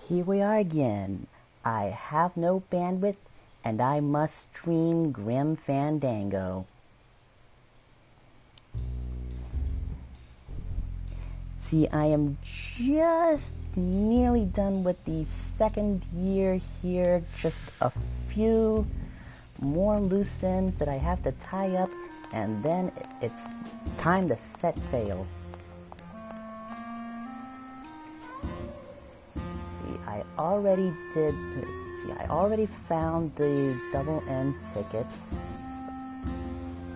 Here we are again. I have no bandwidth, and I must stream Grim Fandango. See, I am just nearly done with the second year here. Just a few more loose ends that I have to tie up, and then it's time to set sail. I already found the double N tickets.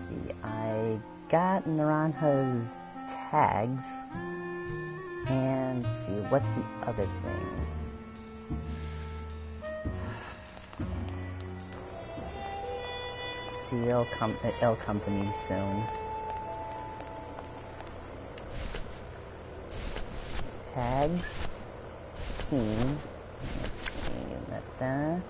See, I got Naranja's tags. And see, what's the other thing? See, it'll come to me soon. Tags. Team. That.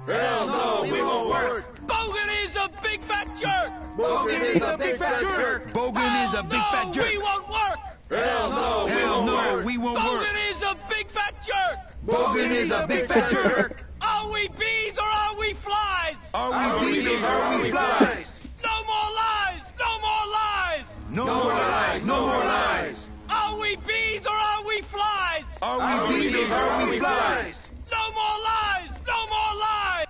Hell no, we won't work! Bogan is a big fat jerk! Bogan is a big fat jerk! Bogan is a big fat jerk! We won't work! Hell no, we won't work! Bogan is a big fat jerk! Bogan is a big fat jerk! Are we bees or are we flies? Are we bees or are we flies? No more lies! No more lies! No more lies! No more lies! Are we bees or are we flies? Are we bees or are we flies? No more lies! No more lies!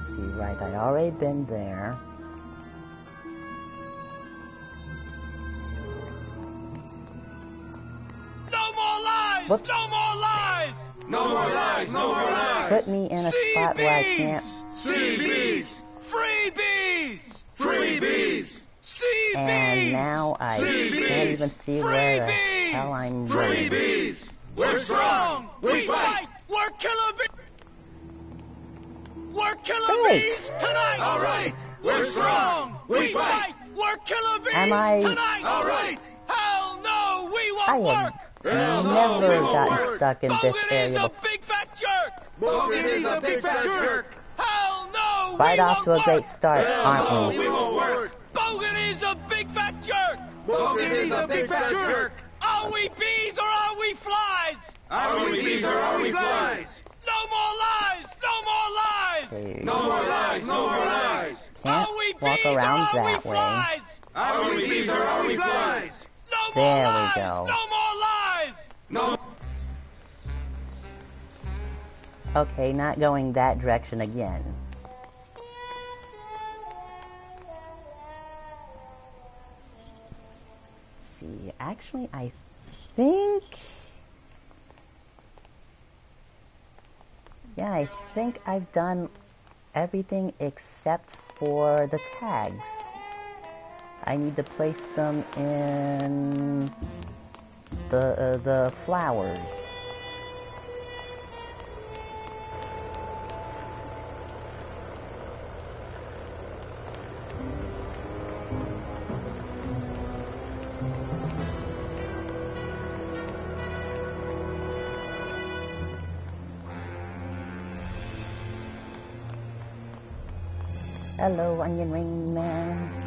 See, right, I already been there. No more lies! Whoops. No more lies! No more lies! No more lies! Put me in a spot where I can't. CBs! Freebies! Freebies! CBs! And now I can't even see where the hell I'm going. Freebies! We're strong! We fight! We're killer bees! We're killer bees tonight! All right! We're strong! We fight! We're killer bees Am I- tonight! All right! Hell no! We I won't have work! Hell no, never we won't gotten work. stuck in this Bogan is area a before. big fat jerk! Bogan is a big fat jerk! Hell no! Right we off won't to a work. great start, Hell aren't no, we? we won't work! Bogan is a big fat jerk! Bogan is a big fat jerk! Are we bees or are we flies? Are we bees or are we flies? No more lies! No more lies! Okay, No more lies! No more lies! can't Are we walk bees around or are we that way. flies? Are we bees or are we flies? No more There we lies! go. No more lies! No. Okay, not going that direction again. See, actually, I think... Yeah, I think I've done everything except for the tags. I need to place them in the flowers. Hello, Onion Ring Man.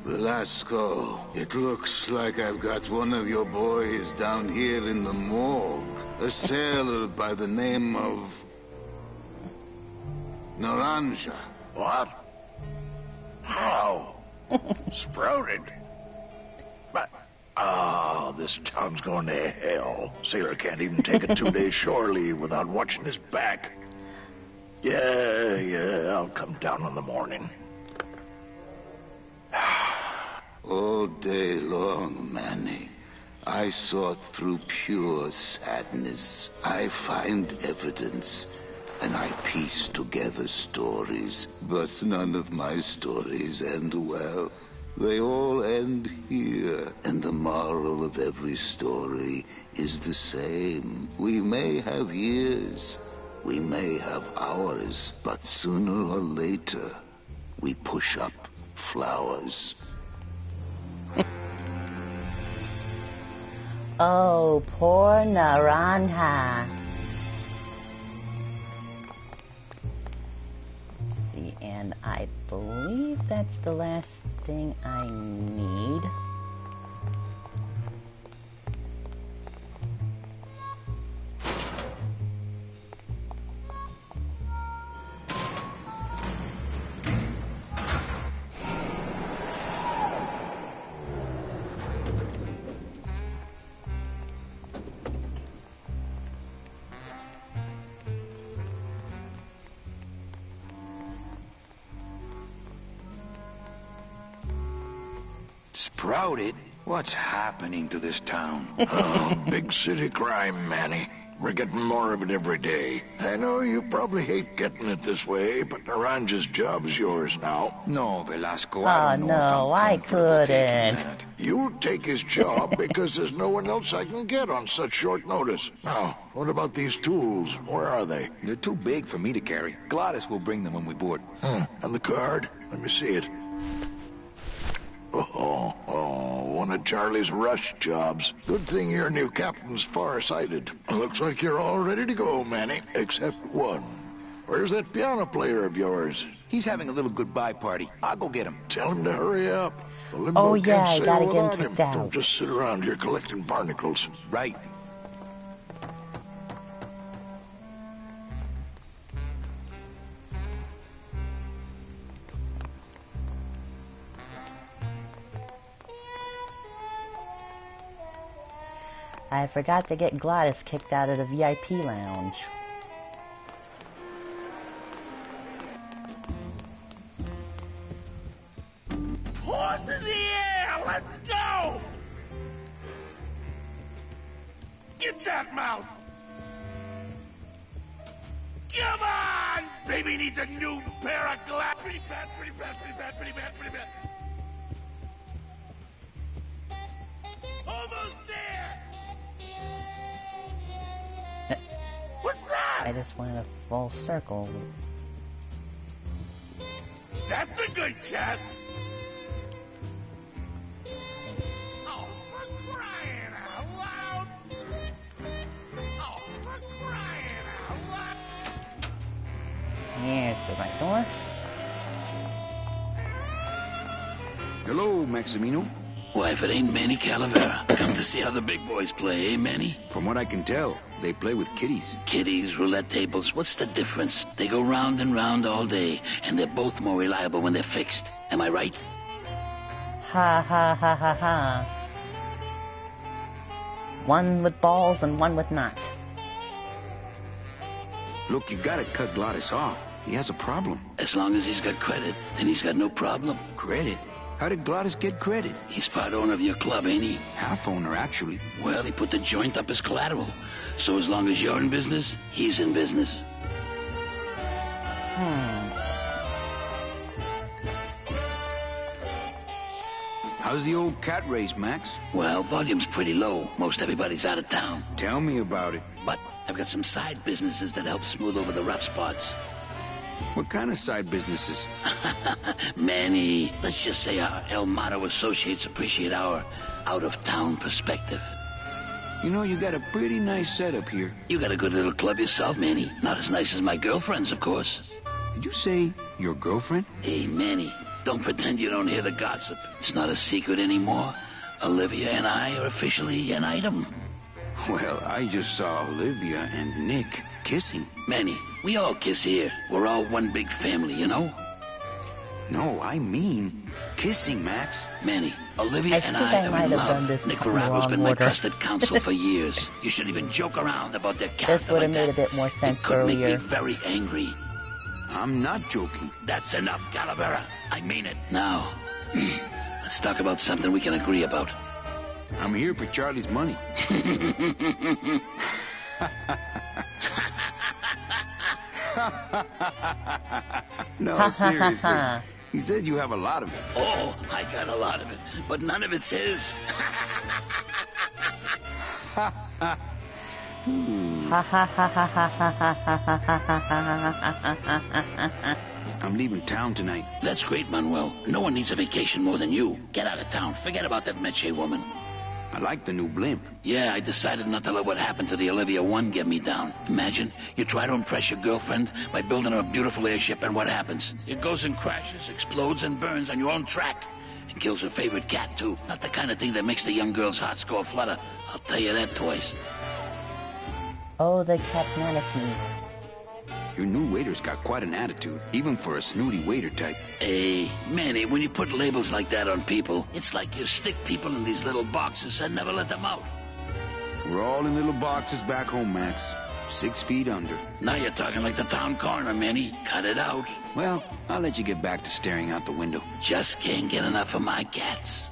Velasco, it looks like I've got one of your boys down here in the morgue. A sailor by the name of... Naranja. What? How? Sprouted? But... Oh, this town's going to hell. Sailor can't even take a 2-day shore leave without watching his back. Yeah, I'll come down in the morning. All day long, Manny, I sought through pure sadness. I find evidence, and I piece together stories. But none of my stories end well. They all end here, and the moral of every story is the same. We may have years, we may have hours, but sooner or later, we push up flowers. Oh, poor Naranja. Let's see, and I believe that's the last thing I need. Sprouted? What's happening to this town? Oh, big city crime, Manny. We're getting more of it every day. I know you probably hate getting it this way, but Naranja's job's yours now. No, Velasco, I don't know if I'm I comfortable taking couldn't. that. You take his job because there's no one else I can get on such short notice. Now, what about these tools? Where are they? They're too big for me to carry. Gladys will bring them when we board. And the card? Let me see it. Oh, one of Charlie's rush jobs. Good thing your new captain's far-sighted. Looks like you're all ready to go, Manny, except one. Where's that piano player of yours? He's having a little goodbye party. I'll go get him. Tell him to hurry up. The limbo Oh, yeah, can't I sail gotta get him without kicked out. Don't just sit around here collecting barnacles. Right. I forgot to get Gladys kicked out of the VIP lounge. Horse in the air! Let's go! Get that mouse! Come on! Baby needs a new pair of glasses. Pretty bad, pretty bad, pretty bad, pretty bad, pretty bad. Almost there! What's that? I just went a full circle. That's a good cat! Oh, for crying out loud! Oh, for crying out loud! Here's the right door. Hello, Maximino. Why, if it ain't Manny Calavera, come to see how the big boys play, eh, Manny? From what I can tell, they play with kiddies. Kiddies, roulette tables, what's the difference? They go round and round all day, and they're both more reliable when they're fixed. Am I right? Ha ha ha ha ha. One with balls and one with not. Look, you gotta cut Gladys off. He has a problem. As long as he's got credit, then he's got no problem. Credit? How did Gladys get credit? He's part owner of your club, ain't he? Half owner, actually. Well, he put the joint up as collateral. So as long as you're in business, he's in business. How's the old cat race, Max? Well, volume's pretty low. Most everybody's out of town. Tell me about it. But I've got some side businesses that help smooth over the rough spots. What kind of side businesses? Manny, let's just say our El Mato associates appreciate our out-of-town perspective. You know, you got a pretty nice setup here. You got a good little club yourself, Manny. Not as nice as my girlfriend's, of course. Did you say your girlfriend? Hey, Manny, don't pretend you don't hear the gossip. It's not a secret anymore. Olivia and I are officially an item. Well, I just saw Olivia and Nick kissing. Manny, we all kiss here. We're all one big family, you know? No, I mean kissing, Max. Manny, Olivia and I are in love. Nick Verago's been my trusted counsel for years. You shouldn't even joke around about their character. This would have made a bit more sense it could earlier. make me very angry. I'm not joking. That's enough, Calavera. I mean it. Now, let's talk about something we can agree about. I'm here for Charlie's money. No, seriously. He says you have a lot of it. Oh, I got a lot of it, but none of it's his. I'm leaving town tonight. That's great, Manuel. No one needs a vacation more than you. Get out of town. Forget about that Meche woman. I like the new blimp. Yeah, I decided not to let what happened to the Olivia 1 get me down. Imagine, you try to impress your girlfriend by building her a beautiful airship, and what happens? It goes and crashes, explodes, and burns on your own track. And kills her favorite cat, too. Not the kind of thing that makes the young girl's hearts go aflutter. I'll tell you that twice. Oh, the cat manatee. Your new waiter's got quite an attitude, even for a snooty waiter type. Hey, Manny, when you put labels like that on people, it's like you stick people in these little boxes and never let them out. We're all in little boxes back home, Max. 6 feet under. Now you're talking like the town coroner, Manny. Cut it out. Well, I'll let you get back to staring out the window. Just can't get enough of my cats.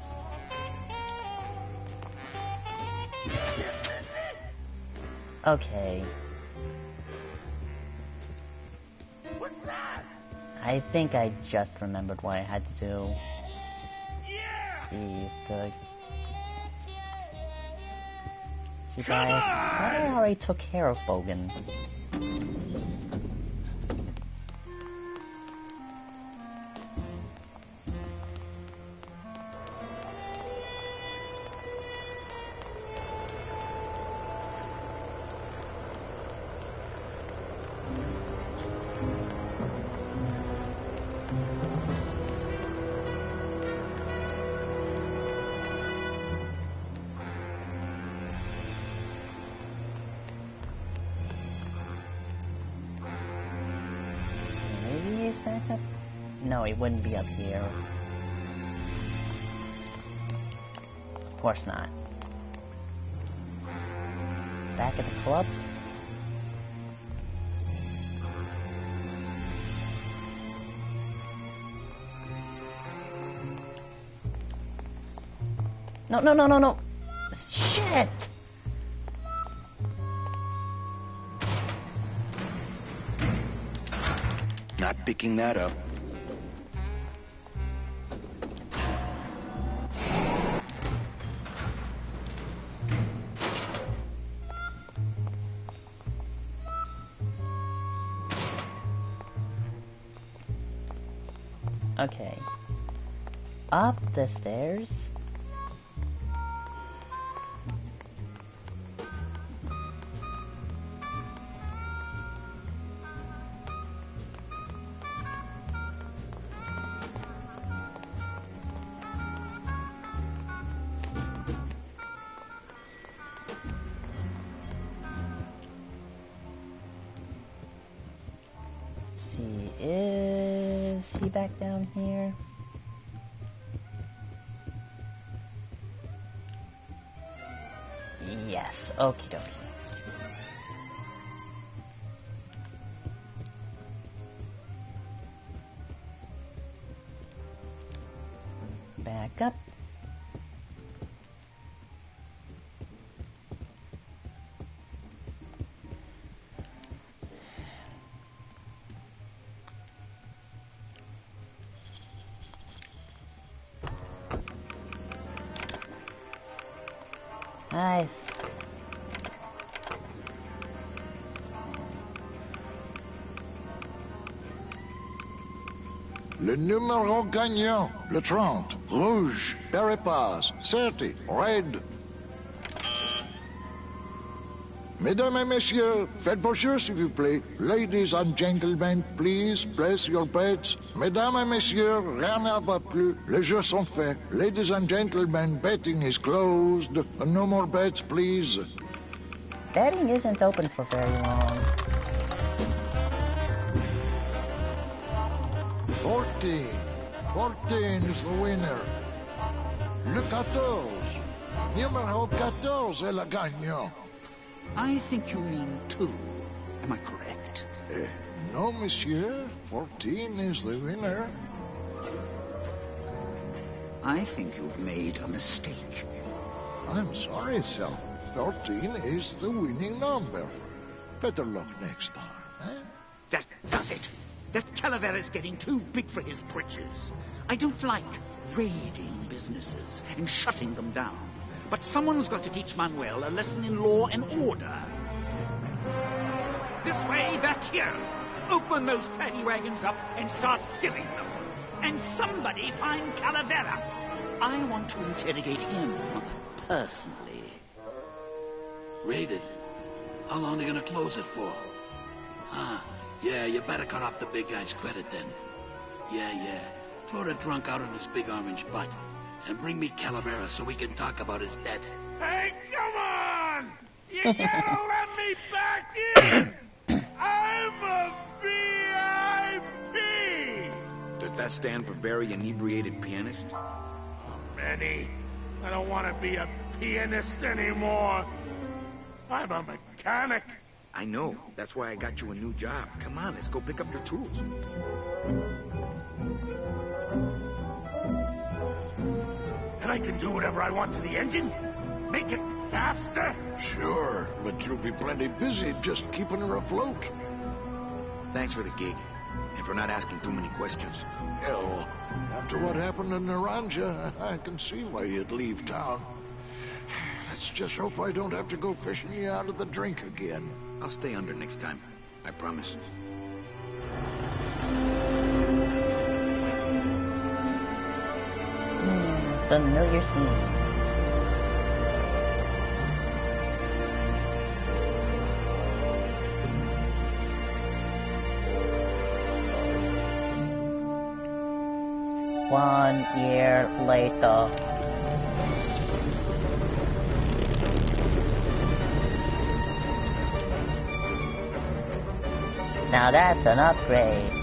Okay. What's that? I think I just remembered what I had to do. Yeah! See, guys, I already took care of Bogan. No, he wouldn't be up here. Of course not. Back at the club? No, no, no, no, no! Shit! Not picking that up. Okay. Up the stairs. See, is he back down here? Yes, okie dokie. Back up. Hi. Le numéro gagnant, le 30. Rouge, Peripass, 30, red. Mesdames et messieurs, faites vos jeux s'il vous plaît. Ladies and gentlemen, please place your bets. Mesdames et messieurs, rien ne va plus. Les jeux sont faits. Ladies and gentlemen, betting is closed. No more bets, please. Betting isn't open for very long. 14. 14 is the winner. Le 14. Numéro 14 est le gagnant. I think you mean 2. Am I correct? No, monsieur. 14 is the winner. I think you've made a mistake. I'm sorry, sir. 14 is the winning number. Better luck next time, eh? That does it. That Calavera's getting too big for his britches. I don't like raiding businesses and shutting them down. But someone's got to teach Manuel a lesson in law and order. This way, back here. Open those paddy wagons up and start filling them. And somebody find Calavera. I want to interrogate him personally. Raided? How long are they gonna close it for? Yeah, you better cut off the big guy's credit then. Yeah. Throw the drunk out on his big orange butt. And bring me Calavera so we can talk about his debt. Hey, come on! You gotta let me back in! I'm a VIP! Does that stand for very inebriated pianist? Manny, I don't want to be a pianist anymore. I'm a mechanic. I know. That's why I got you a new job. Come on, let's go pick up your tools. And I can do whatever I want to the engine? Make it faster? Sure, but you'll be plenty busy just keeping her afloat. Thanks for the gig, and for not asking too many questions. Hell, after what happened in Naranja, I can see why you'd leave town. Let's just hope I don't have to go fishing you out of the drink again. I'll stay under next time. I promise. Familiar scene. One year later. Now that's an upgrade.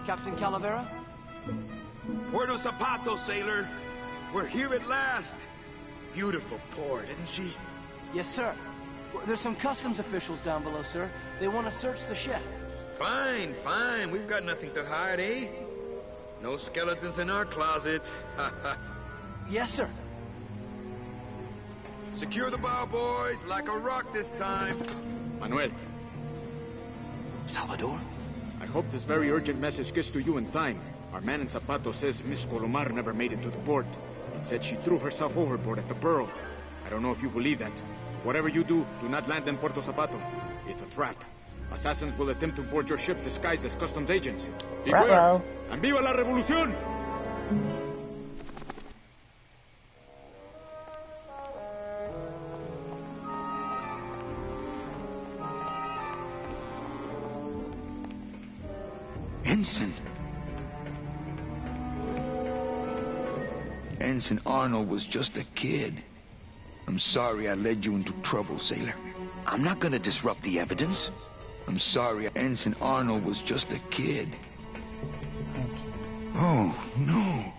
Captain Calavera? Puerto Zapato, sailor. We're here at last. Beautiful port, isn't she? Yes, sir. There's some customs officials down below, sir. They want to search the ship. Fine. We've got nothing to hide, eh? No skeletons in our closet. Yes, sir. Secure the bow, boys, like a rock this time. Manuel. Salvador? I hope this very urgent message gets to you in time. Our man in Zapato says Miss Colomar never made it to the port. It said she threw herself overboard at the burrow. I don't know if you believe that. Whatever you do, do not land in Puerto Zapato. It's a trap. Assassins will attempt to board your ship disguised as customs agents. Beware! And viva la revolución! Ensign. Ensign Arnold was just a kid. I'm sorry I led you into trouble, sailor. I'm not gonna disrupt the evidence. I'm sorry Ensign Arnold was just a kid. Oh, no.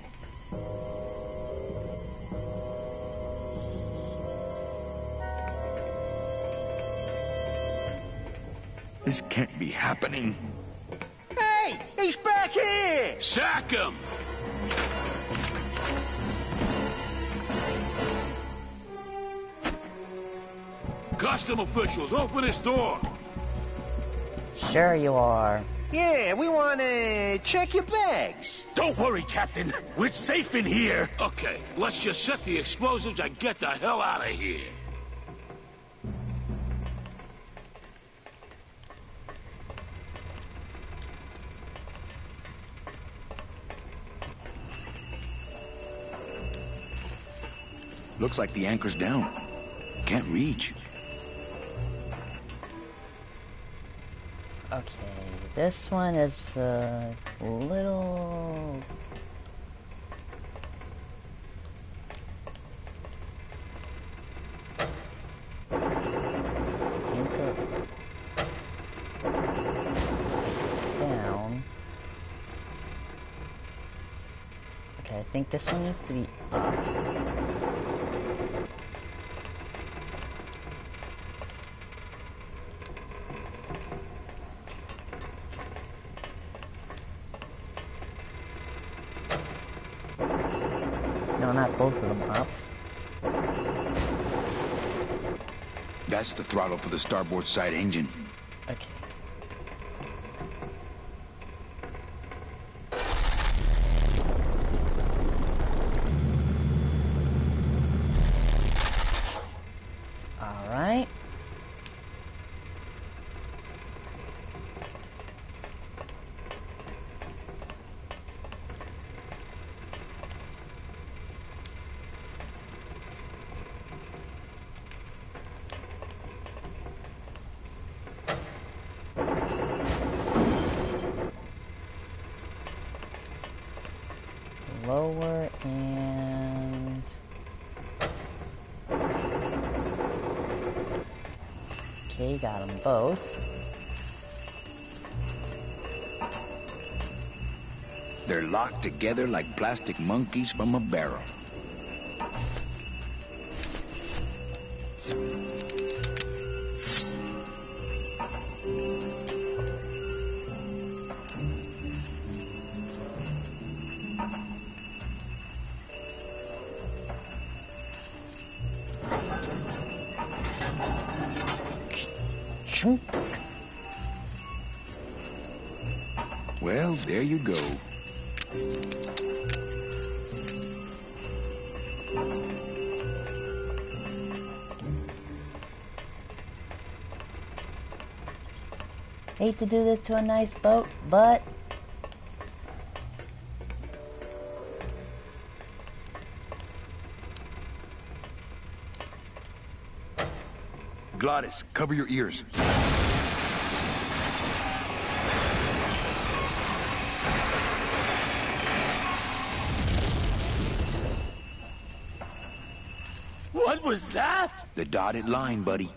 This can't be happening. Hey! He's back here! Sack him! Custom officials, open this door! Sure you are. Yeah, we want to check your bags. Don't worry, Captain. We're safe in here. Okay, let's just set the explosives and get the hell out of here. Looks like the anchor's down. Can't reach. Okay, this one is a little... Anchor down. Okay, I think this one needs to be up. No, not both of them up. That's the throttle for the starboard side engine. Okay. All right. Lower and okay, got them both. They're locked together like plastic monkeys from a barrel. Well, there you go. Hate to do this to a nice boat, but Glottis, cover your ears. What was that? The dotted line, buddy.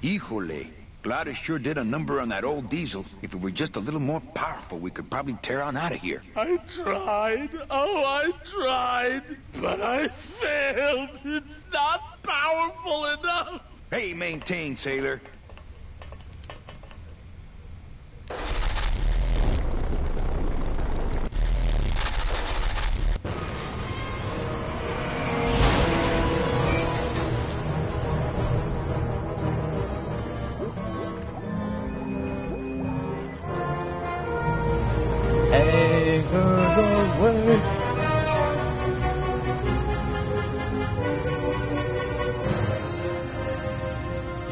Híjole. Glottis sure did a number on that old diesel. If it were just a little more powerful, we could probably tear on out of here. I tried. Oh, I tried. But I failed. It's not powerful enough. Hey, maintain, sailor.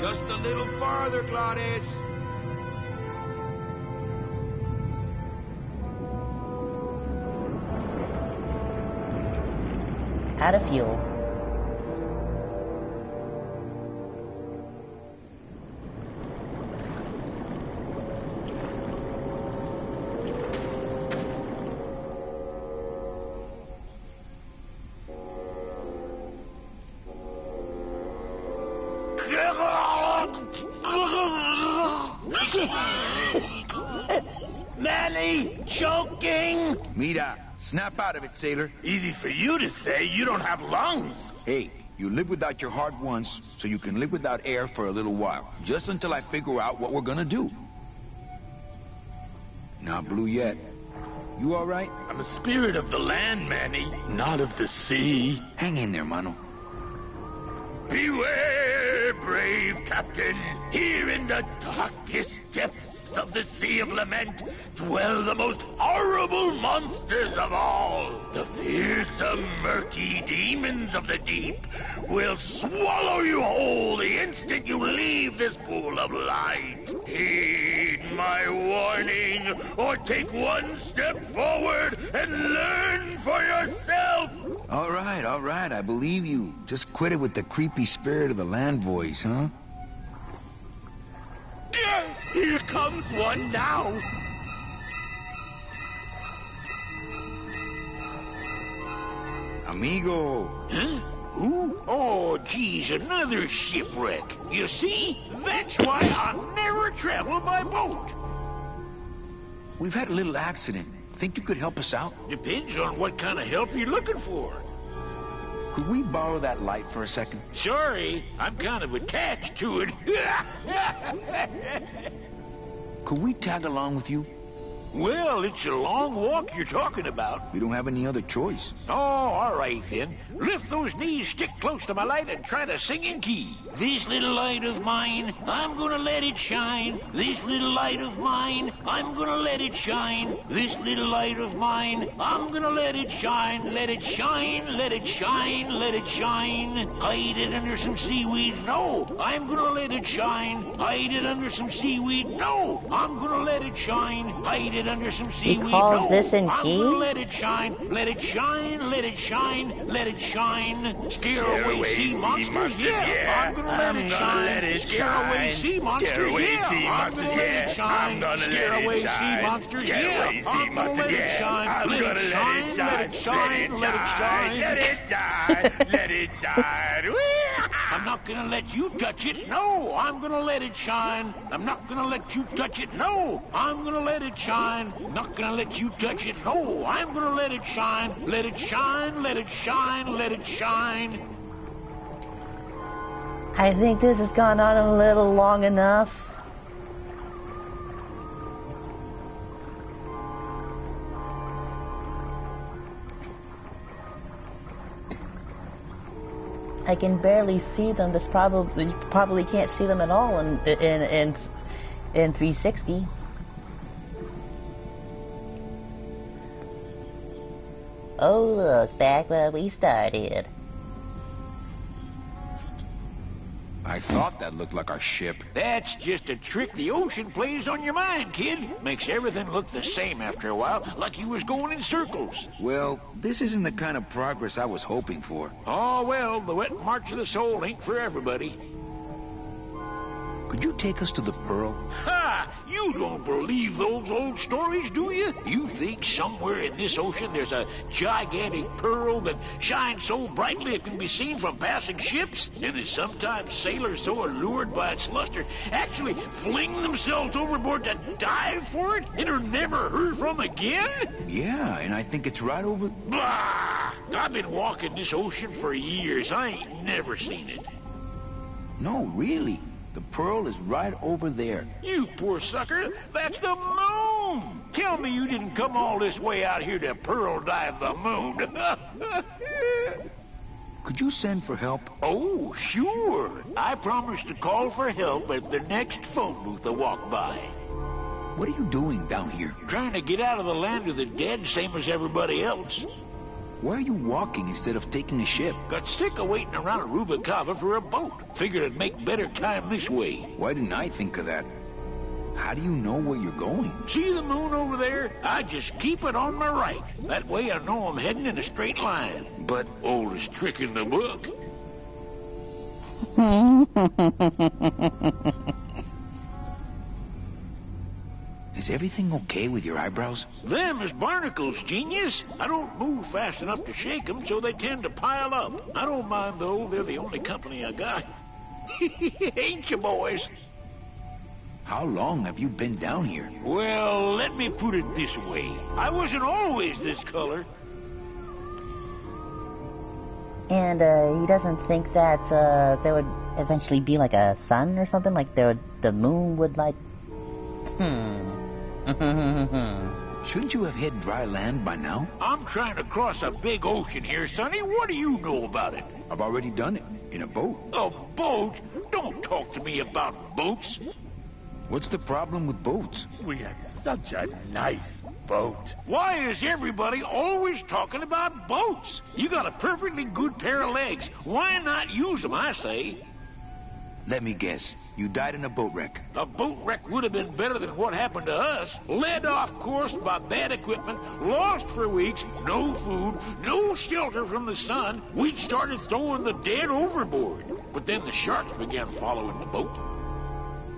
Just a little farther, Glottis. out of fuel. Manny, choking! Mira, snap out of it, sailor. Easy for you to say. You don't have lungs. Hey, you live without your heart once, so you can live without air for a little while. Just until I figure out what we're gonna do. Not blue yet. You all right? I'm a spirit of the land, Manny, not of the sea. Hang in there, mano. Beware, brave captain. Here in the darkest depths depths of the Sea of Lament dwell the most horrible monsters of all. The fearsome, murky demons of the deep will swallow you whole the instant you leave this pool of light. Heed my warning, or take one step forward and learn for yourself. All right, I believe you. Just quit it with the creepy spirit of the land voice, huh? Here comes one now. Amigo. Huh? Who? Oh, geez, another shipwreck. You see? That's why I'll never travel by boat. We've had a little accident. Think you could help us out? Depends on what kind of help you're looking for. Could we borrow that light for a second? Sorry, I'm kind of attached to it. Could we tag along with you? Well, it's a long walk you're talking about. We don't have any other choice. Oh, all right, then. Lift those knees, stick close to my light, and try to sing in key. This little light of mine, I'm gonna let it shine. This little light of mine, I'm gonna let it shine. This little light of mine, I'm gonna let it shine. Let it shine, let it shine, let it shine. Hide it under some seaweed. No, I'm gonna let it shine. Hide it under some seaweed. No, I'm gonna let it shine. Hide it under some seaweed. He calls this in I'm key? gonna let it shine. Let it shine, let it shine, let it shine. Scare away sea monsters, yeah. I'm gonna let it shine. Scare away sea monsters, yeah. I'm gonna let it shine. Scare away sea monsters, yeah. I'm gonna let it shine. Let it shine, let it shine, let it shine. Let it shine, let it shine. I'm not gonna let you touch it. No, I'm gonna let it shine. I'm not gonna let you touch it. No, I'm gonna let it shine. I'm not gonna let you touch it. No, I'm gonna let it shine. Let it shine, let it shine, let it shine. I think this has gone on a little long enough. I can barely see them. You probably can't see them at all in 360. Oh look, back where we started. I thought that looked like our ship. That's just a trick the ocean plays on your mind, kid. Makes everything look the same after a while, like you was going in circles. Well, this isn't the kind of progress I was hoping for. Oh, well, the wet march of the soul ain't for everybody. Could you take us to the Pearl? Ha! You don't believe those old stories, do you? You think somewhere in this ocean there's a gigantic pearl that shines so brightly it can be seen from passing ships? And that sometimes sailors so allured by its luster actually fling themselves overboard to dive for it and are never heard from again? Yeah, and I think it's right over... Bah! I've been walking this ocean for years. I ain't never seen it. No, really. The Pearl is right over there. You poor sucker, that's the moon! Tell me you didn't come all this way out here to pearl dive the moon. Could you send for help? Oh, sure. I promise to call for help at the next phone booth I walk by. What are you doing down here? Trying to get out of the land of the dead, same as everybody else. Why are you walking instead of taking a ship? Got sick of waiting around Rubicava for a boat. Figured I'd make better time this way. Why didn't I think of that? How do you know where you're going? See the moon over there? I just keep it on my right. That way I know I'm heading in a straight line. But... Oldest trick in the book. Is everything okay with your eyebrows? Them is barnacles, genius. I don't move fast enough to shake them, so they tend to pile up. I don't mind, though. They're the only company I got. Ain't you, boys? How long have you been down here? Well, let me put it this way. I wasn't always this color. And he doesn't think that there would eventually be like a sun or something? Like the moon would like... Shouldn't you have hit dry land by now? I'm trying to cross a big ocean here, Sonny. What do you know about it? I've already done it. In a boat. A boat? Don't talk to me about boats. What's the problem with boats? We had such a nice boat. Why is everybody always talking about boats? You got a perfectly good pair of legs. Why not use them, I say? Let me guess. You died in a boat wreck. A boat wreck would have been better than what happened to us. Led off course by bad equipment, lost for weeks, no food, no shelter from the sun. We'd started throwing the dead overboard. But then the sharks began following the boat.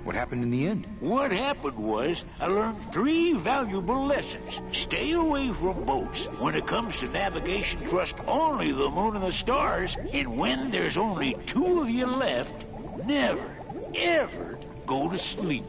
What happened in the end? What happened was, I learned 3 valuable lessons. Stay away from boats. When it comes to navigation, trust only the moon and the stars. And when there's only 2 of you left, never, ever go to sleep.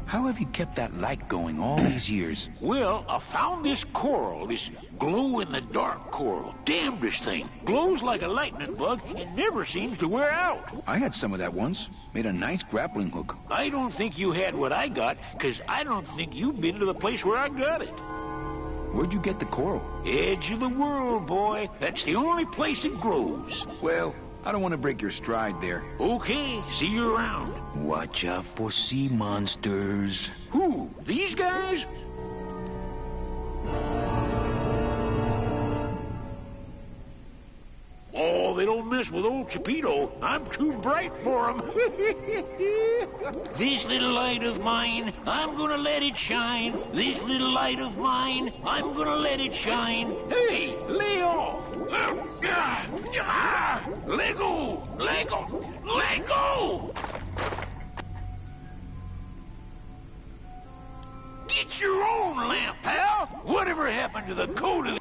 How have you kept that light going all these years? Well, I found this coral, this glow-in-the-dark coral. Damnedest thing. Glows like a lightning bug and never seems to wear out. I had some of that once. Made a nice grappling hook. I don't think you had what I got, because I don't think you've been to the place where I got it. Where'd you get the coral? Edge of the world, boy. That's the only place it grows. Well, I don't want to break your stride there. Okay, see you around. Watch out for sea monsters. Who? These guys? Oh, they don't mess with old Chipito. I'm too bright for them. This little light of mine, I'm gonna let it shine. This little light of mine, I'm gonna let it shine. Hey, lay off. Let go! Let go! Let go! Get your own lamp, pal! Whatever happened to the code of the...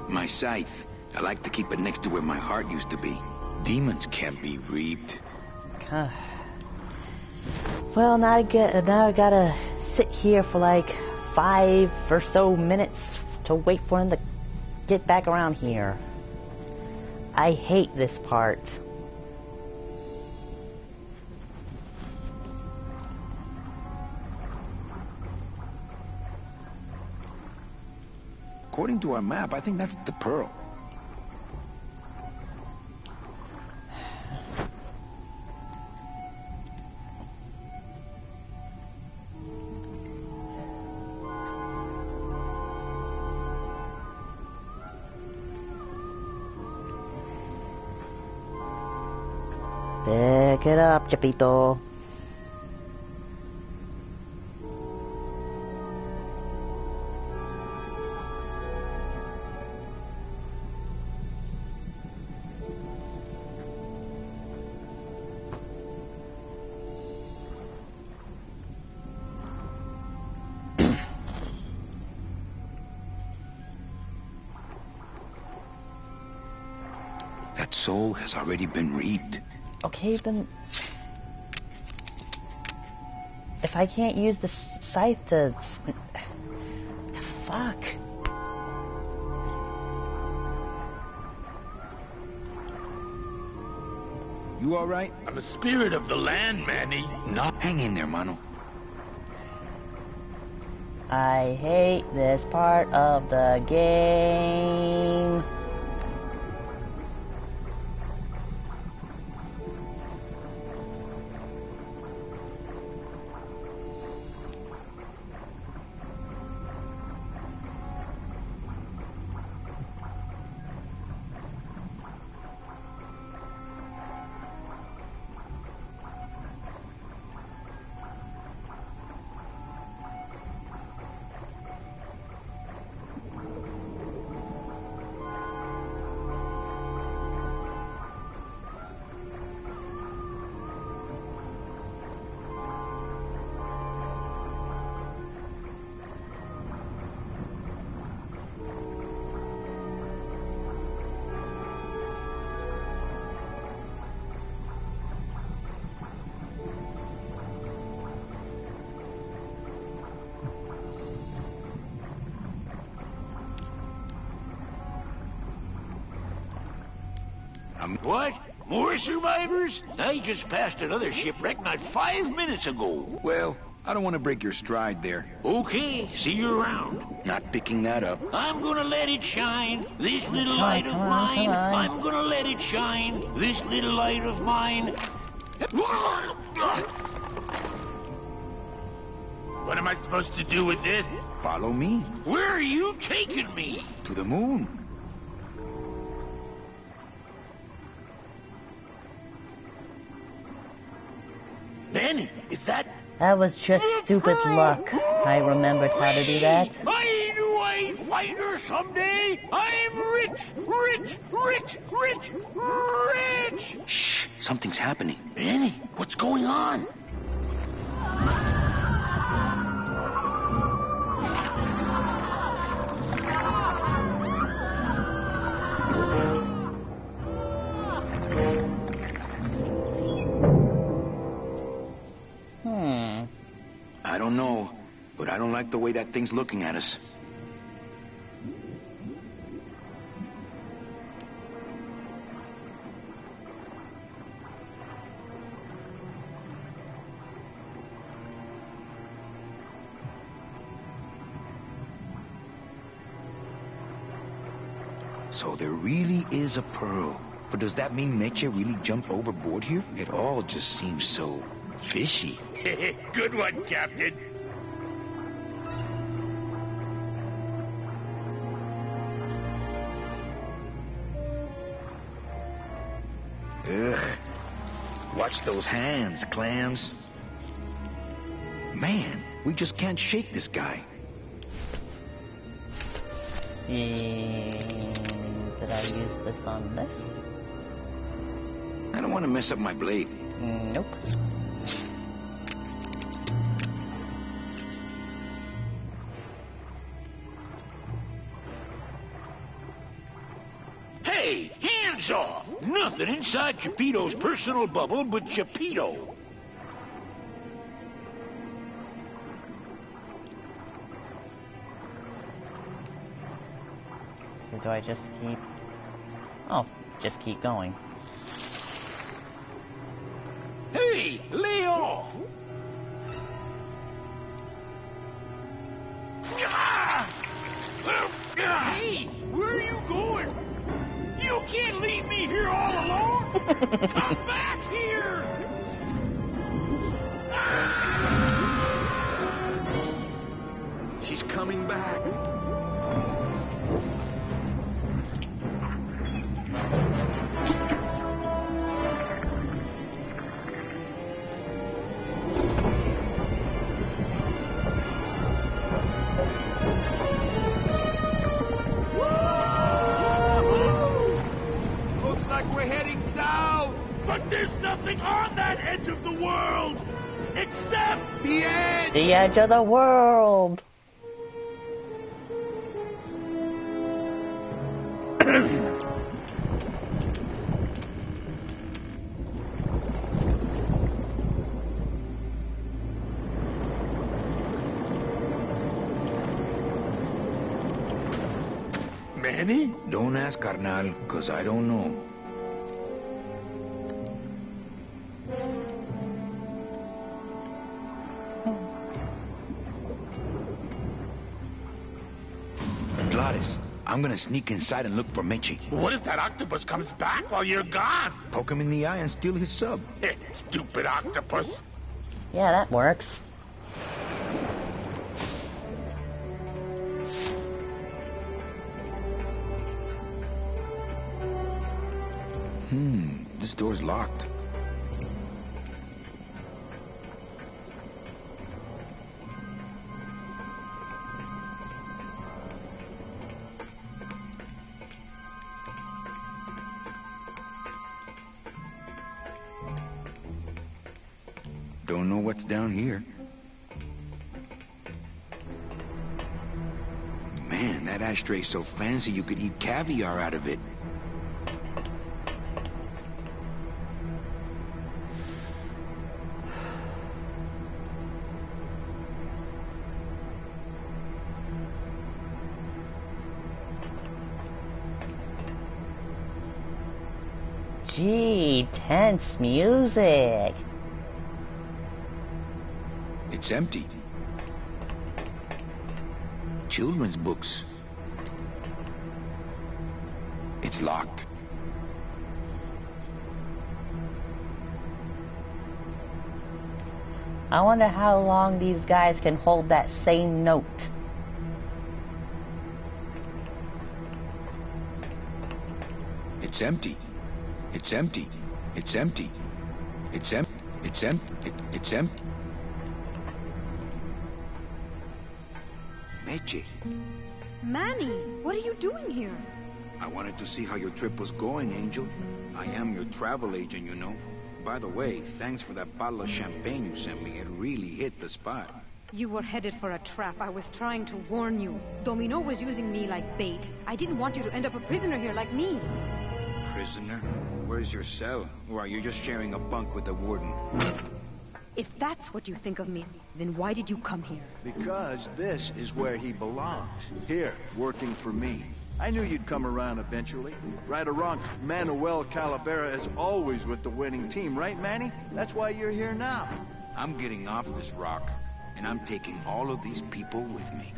My scythe. I like to keep it next to where my heart used to be. Demons can't be reaped. Well, now I gotta sit here for like 5 or so minutes to wait for him to get back around here. I hate this part. According to our map, I think that's the pearl. Pick it up, Chipito. That soul has already been reaped. Okay, then... If I can't use the scythe to... Fuck. You all right? I'm a spirit of the land, Manny. Not. Hang in there, Mano. I hate this part of the game. What? More survivors? I just passed another shipwreck not 5 minutes ago. Well, I don't want to break your stride there. Okay, see you around. Not picking that up. I'm gonna let it shine. This little light of mine. I'm gonna let it shine. This little light of mine. What am I supposed to do with this? Follow me. Where are you taking me? To the moon. Ben, is that... That was just stupid luck. I remembered how to do that. I knew I'd find her someday. I'm rich, rich, rich, rich, rich. Shh, something's happening. Benny, what's going on? I don't know, but I don't like the way that thing's looking at us. So there really is a pearl. But does that mean Meche really jumped overboard here? It all just seems so fishy. Good one, Captain. Ugh. Watch those hands, clams. Man, we just can't shake this guy. Let's see. Did I use this on this? I don't want to mess up my blade. Nope. Hey, hands off! Nothing inside Chapito's personal bubble but Chapito. So do I just keep... Oh, just keep going. Hey, lay off! Hey, where are you going? You can't leave me here all alone! Come back here! She's coming back. Looks like we're heading south. But there's nothing on that edge of the world except The edge. The edge of the world! Manny? Don't ask, carnal, because I don't know. Gladys, I'm gonna sneak inside and look for Meche. What if that octopus comes back while you're gone? Poke him in the eye and steal his sub. Stupid octopus. Yeah, that works. This door's locked. Don't know what's down here. Man, that ashtray's so fancy you could eat caviar out of it. Gee, tense music. It's empty. Children's books. It's locked. I wonder how long these guys can hold that same note. It's empty. It's empty. It's empty. It's empty. It's empty. It's empty. Meche, Manny, what are you doing here? I wanted to see how your trip was going, Angel. I am your travel agent, you know. By the way, thanks for that bottle of champagne you sent me. It really hit the spot. You were headed for a trap. I was trying to warn you. Domino was using me like bait. I didn't want you to end up a prisoner here like me. Prisoner? Where's your cell? Or are you just sharing a bunk with the warden? If that's what you think of me, then why did you come here? Because this is where he belongs. Here, working for me. I knew you'd come around eventually. Right or wrong, Manuel Calavera is always with the winning team, right, Manny? That's why you're here now. I'm getting off this rock, and I'm taking all of these people with me.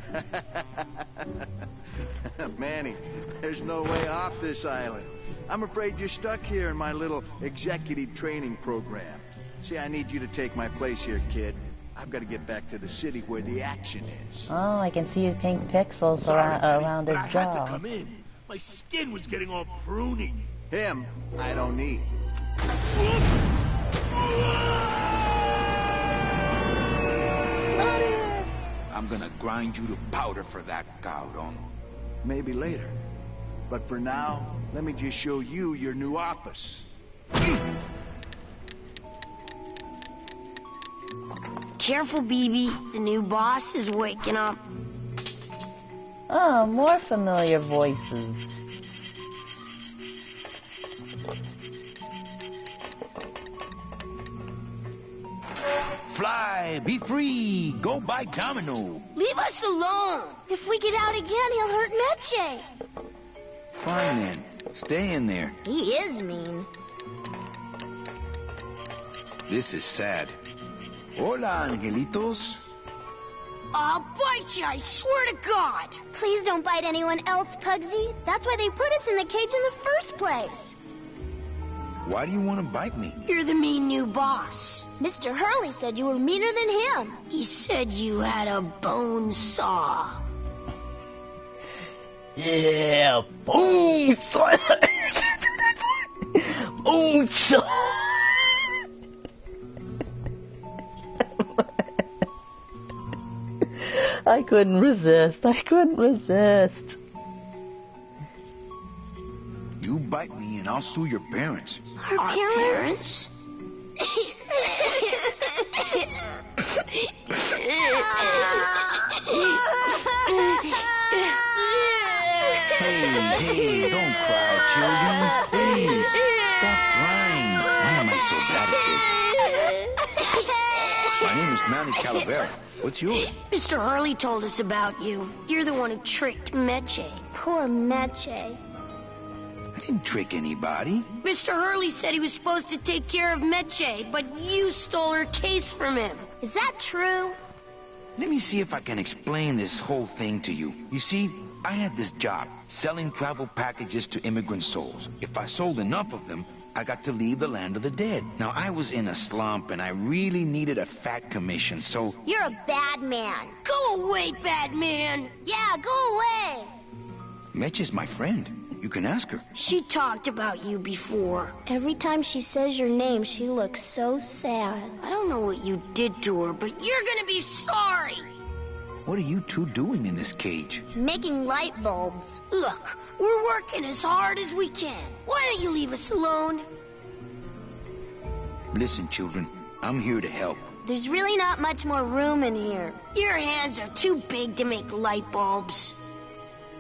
Manny, there's no way off this island. I'm afraid you're stuck here in my little executive training program. See, I need you to take my place here, kid. I've got to get back to the city where the action is. Oh, I can see his pink pixels around his I jaw. had to come in. My skin was getting all pruny. Him, I don't need. I'm gonna grind you to powder for that, cabrón. Maybe later. But for now, let me just show you your new office. Careful, BB. The new boss is waking up. Oh, more familiar voices. Fly, be free, go by Domino. Leave us alone. If we get out again, he'll hurt Meche. Fine then, stay in there. He is mean. This is sad. Hola, angelitos. I'll bite you, I swear to God. Please don't bite anyone else, Pugsy. That's why they put us in the cage in the first place. Why do you want to bite me? You're the mean new boss. Mr. Hurley said you were meaner than him. He said you had a bone saw. Yeah, boom saw. Boom saw. I couldn't resist. You bite me and I'll sue your parents. Our parents? Hey, don't cry, children. Please, stop crying. Why am I so bad at this? My name is Manny Calavera. What's yours? Mr. Hurley told us about you. You're the one who tricked Meche. Poor Meche. I didn't trick anybody. Mr. Hurley said he was supposed to take care of Meche, but you stole her case from him. Is that true? Let me see if I can explain this whole thing to you. You see, I had this job, selling travel packages to immigrant souls. If I sold enough of them, I got to leave the land of the dead. Now, I was in a slump, and I really needed a fat commission, so... You're a bad man. Go away, bad man. Yeah, go away. Meche's my friend. You can ask her. She talked about you before. Every time she says your name, she looks so sad. I don't know what you did to her, but you're gonna be sorry. What are you two doing in this cage? Making light bulbs. Look, we're working as hard as we can. Why don't you leave us alone? Listen, children, I'm here to help. There's really not much more room in here. Your hands are too big to make light bulbs.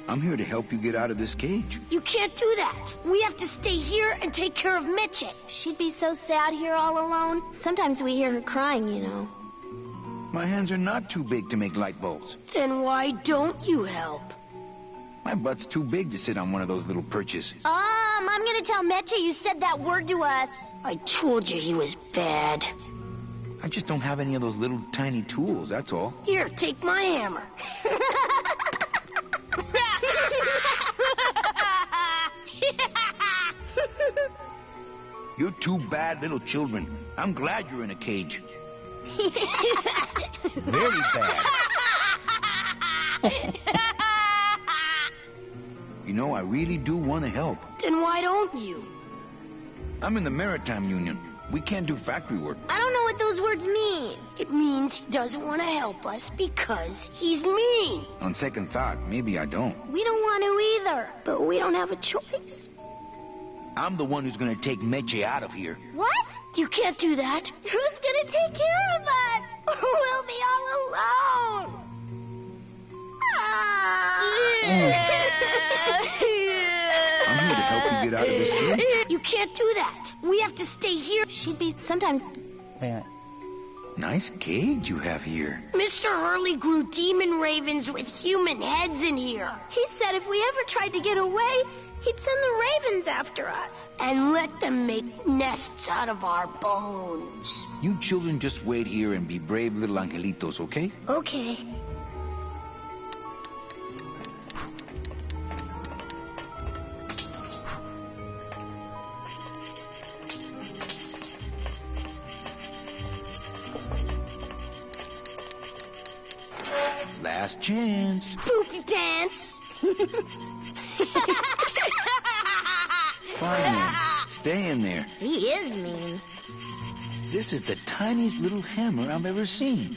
I'm here to help you get out of this cage. You can't do that. We have to stay here and take care of Meche. She'd be so sad here all alone. Sometimes we hear her crying, you know. My hands are not too big to make light bulbs. Then why don't you help? My butt's too big to sit on one of those little perches. Ah! Mom, I'm gonna tell Meche you said that word to us. I told you he was bad. I just don't have any of those little tiny tools, that's all. Here, take my hammer. You're two bad little children. I'm glad you're in a cage. Very bad. You know, I really do want to help. Then why don't you? I'm in the Maritime Union. We can't do factory work. I don't know what those words mean. It means he doesn't want to help us because he's mean. On second thought, maybe I don't. We don't want to either, but we don't have a choice. I'm the one who's gonna take Meche out of here. What? You can't do that. Who's gonna take care of us? We'll be all alone. I'm here to help you get out of this cage. You can't do that. We have to stay here. She'd be sometimes... Wait a minute. Nice cage you have here. Mr. Hurley grew demon ravens with human heads in here. He said if we ever tried to get away, he'd send the ravens after us. And let them make nests out of our bones. You children just wait here and be brave little angelitos, okay? Okay. Last chance. Poopy pants. Fine then. Stay in there. He is mean. This is the tiniest little hammer I've ever seen.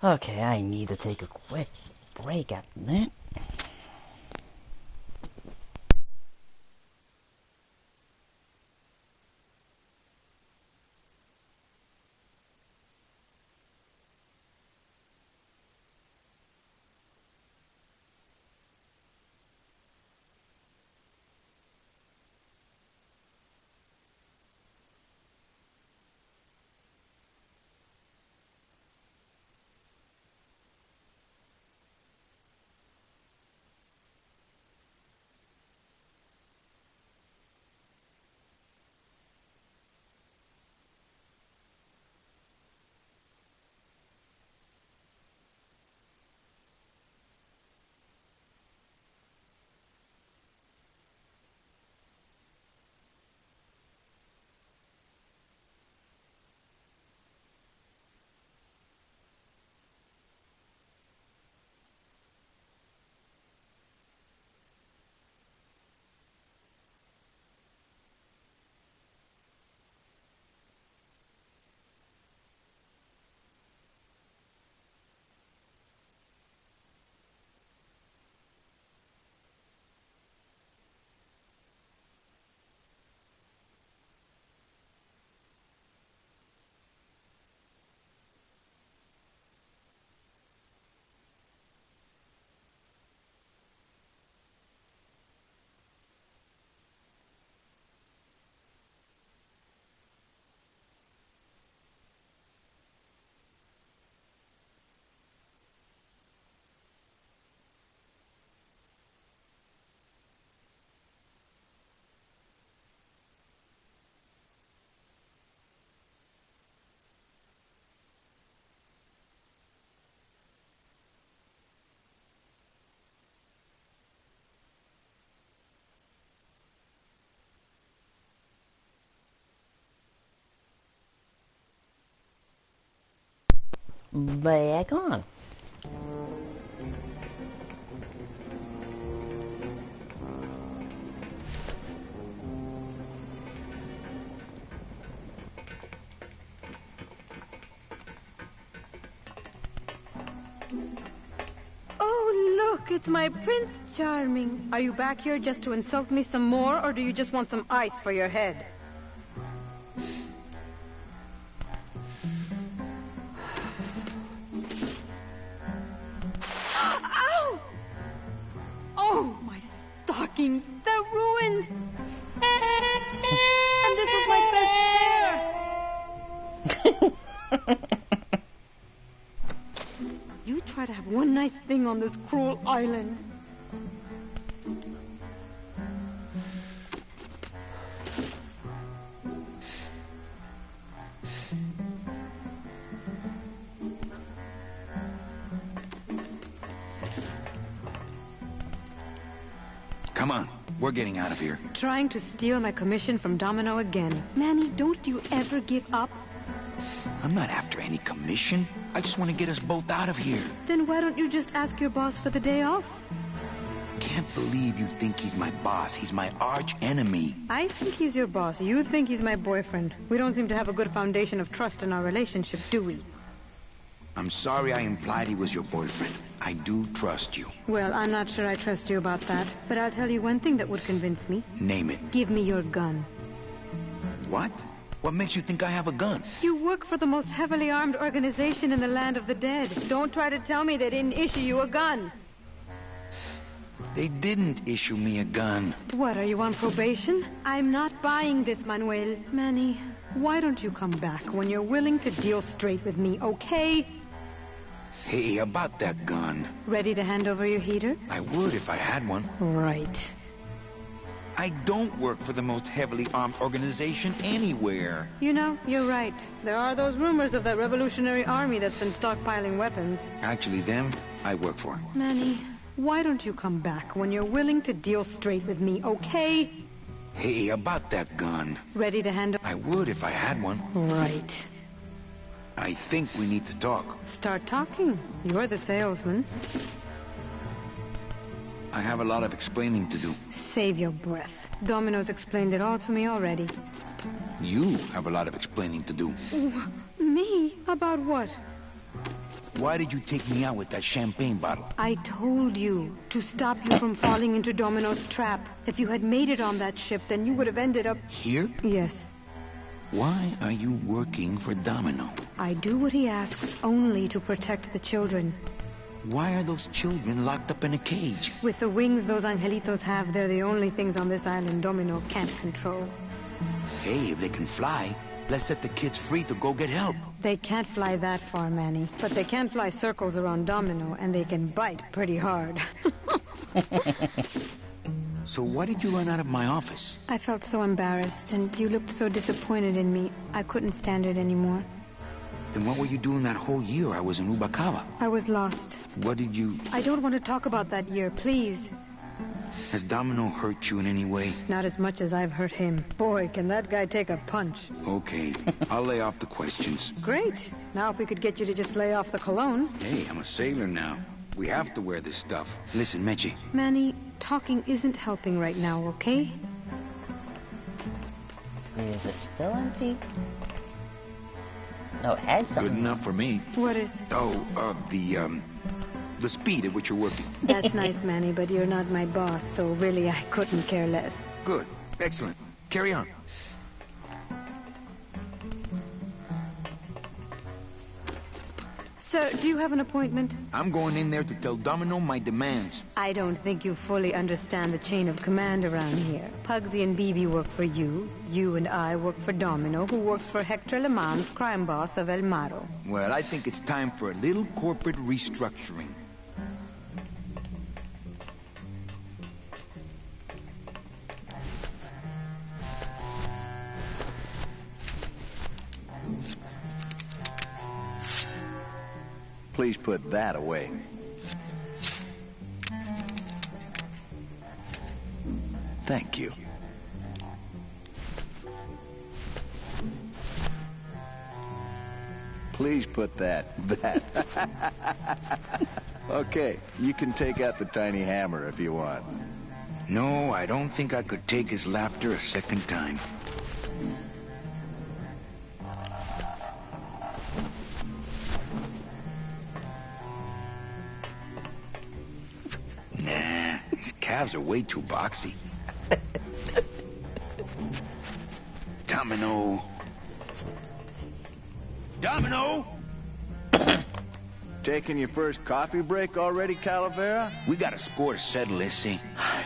Okay, I need to take a quick break after that. Back on. Oh, look, it's my Prince Charming. Are you back here just to insult me some more, or do you just want some ice for your head? Ow! Oh, my stockings, they're ruined. try to have one nice thing on this cruel island. Come on, we're getting out of here. Trying to steal my commission from Domino again. Manny, don't you ever give up? I'm not after any commission. I just want to get us both out of here. Then why don't you just ask your boss for the day off? Can't believe you think he's my boss. He's my arch enemy. I think he's your boss. You think he's my boyfriend. We don't seem to have a good foundation of trust in our relationship, do we? I'm sorry I implied he was your boyfriend. I do trust you. Well, I'm not sure I trust you about that. But I'll tell you one thing that would convince me. Name it. Give me your gun. What? What makes you think I have a gun? You work for the most heavily armed organization in the land of the dead. Don't try to tell me they didn't issue you a gun. They didn't issue me a gun. What, are you on probation? I'm not buying this, Manuel. Manny, why don't you come back when you're willing to deal straight with me, okay? Hey, about that gun. Ready to hand over your heater? I would if I had one. Right. I don't work for the most heavily armed organization anywhere. You know, you're right. There are those rumors of that revolutionary army that's been stockpiling weapons. Actually, them, I work for. Manny, why don't you come back when you're willing to deal straight with me, okay? Hey, about that gun. Ready to hand over? I would if I had one. Right. I think we need to talk. Start talking. You're the salesman. I have a lot of explaining to do. Save your breath. Domino's explained it all to me already. You have a lot of explaining to do. Me? About what? Why did you take me out with that champagne bottle? I told you to stop you from falling into Domino's trap. If you had made it on that ship, then you would have ended up... Here? Yes. Why are you working for Domino? I do what he asks only to protect the children. Why are those children locked up in a cage? With the wings those angelitos have, they're the only things on this island Domino can't control. Hey, if they can fly, let's set the kids free to go get help. They can't fly that far, Manny. But they can fly circles around Domino, and they can bite pretty hard. So why did you run out of my office? I felt so embarrassed, and you looked so disappointed in me. I couldn't stand it anymore. Then what were you doing that whole year I was in Ubacava? I was lost. What did you... I don't want to talk about that year, please. Has Domino hurt you in any way? Not as much as I've hurt him. Boy, can that guy take a punch. Okay, I'll lay off the questions. Great. Now if we could get you to just lay off the cologne. Hey, I'm a sailor now. We have to wear this stuff. Listen, Meche. Manny, talking isn't helping right now, okay? Is it still empty? No, it has something. Good enough for me. What is? Oh, the speed at which you're working. That's nice, Manny, but you're not my boss, so really I couldn't care less. Good. Excellent. Carry on. Sir, do you have an appointment? I'm going in there to tell Domino my demands. I don't think you fully understand the chain of command around here. Pugsy and Bibi work for you. You and I work for Domino, who works for Hector Le Mans, crime boss of El Maro. Well, I think it's time for a little corporate restructuring. Please put that away. Thank you. Please put that. Okay, you can take out the tiny hammer if you want. No, I don't think I could take his laughter a second time. Nah, his calves are way too boxy. Domino. Domino! Taking your first coffee break already, Calavera? We got a score to settle, Issy.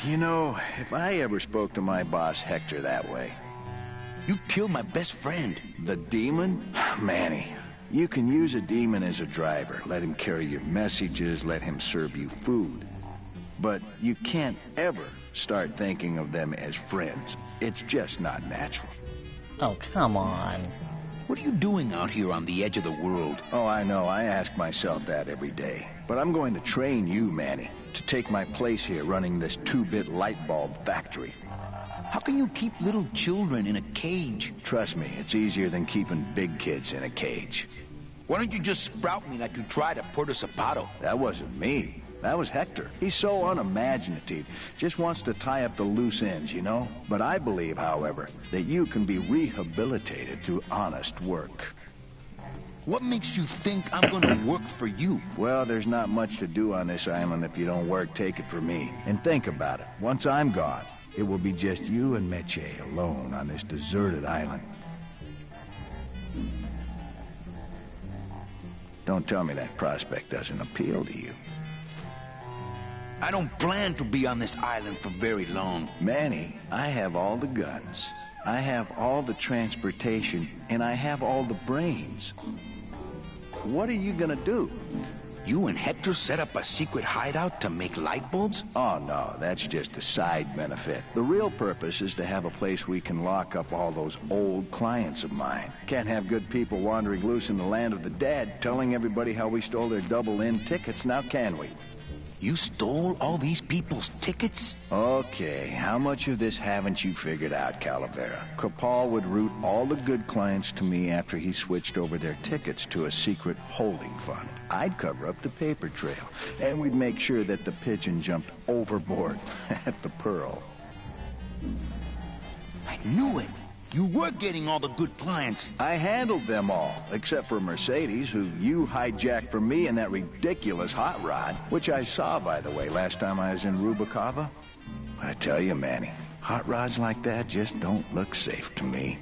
You know, if I ever spoke to my boss Hector that way... You killed my best friend. The demon? Manny, You can use a demon as a driver. Let him carry your messages, let him serve you food. But you can't ever start thinking of them as friends. It's just not natural. Oh, come on. What are you doing out here on the edge of the world? Oh, I know. I ask myself that every day. But I'm going to train you, Manny, to take my place here running this 2-bit light bulb factory. How can you keep little children in a cage? Trust me, it's easier than keeping big kids in a cage. Why don't you just sprout me like you tried at Puerto Zapato? That wasn't me. That was Hector. He's so unimaginative. Just wants to tie up the loose ends, you know? But I believe, however, that you can be rehabilitated through honest work. What makes you think I'm gonna work for you? Well, there's not much to do on this island if you don't work. Take it from me. And think about it. Once I'm gone, it will be just you and Meche alone on this deserted island. Don't tell me that prospect doesn't appeal to you. I don't plan to be on this island for very long. Manny, I have all the guns. I have all the transportation, and I have all the brains. What are you gonna do? You and Hector set up a secret hideout to make light bulbs? Oh, no, that's just a side benefit. The real purpose is to have a place we can lock up all those old clients of mine. Can't have good people wandering loose in the land of the dead, telling everybody how we stole their double-in tickets, now can we? You stole all these people's tickets? Okay, how much of this haven't you figured out, Calavera? Capal would route all the good clients to me after he switched over their tickets to a secret holding fund. I'd cover up the paper trail, and we'd make sure that the pigeon jumped overboard at the Pearl. I knew it. You were getting all the good clients. I handled them all, except for Mercedes, who you hijacked from me in that ridiculous hot rod, which I saw, by the way, last time I was in Rubacava. I tell you, Manny, hot rods like that just don't look safe to me.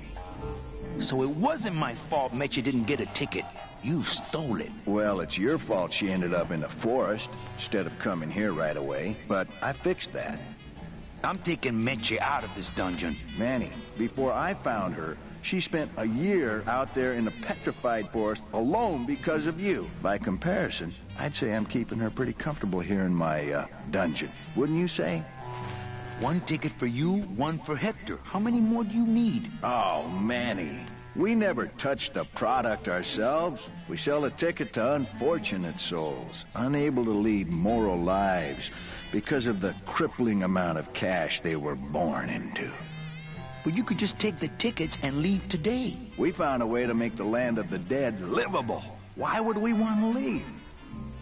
So it wasn't my fault Meche didn't get a ticket. You stole it. Well, it's your fault she ended up in the forest instead of coming here right away, but I fixed that. I'm taking Meche out of this dungeon. Manny, before I found her, she spent a year out there in the petrified forest alone because of you. By comparison, I'd say I'm keeping her pretty comfortable here in my dungeon. Wouldn't you say? One ticket for you, one for Hector. How many more do you need? Oh, Manny. We never touch the product ourselves. We sell a ticket to unfortunate souls, unable to lead moral lives because of the crippling amount of cash they were born into. But you could just take the tickets and leave today. We found a way to make the land of the dead livable. Why would we want to leave?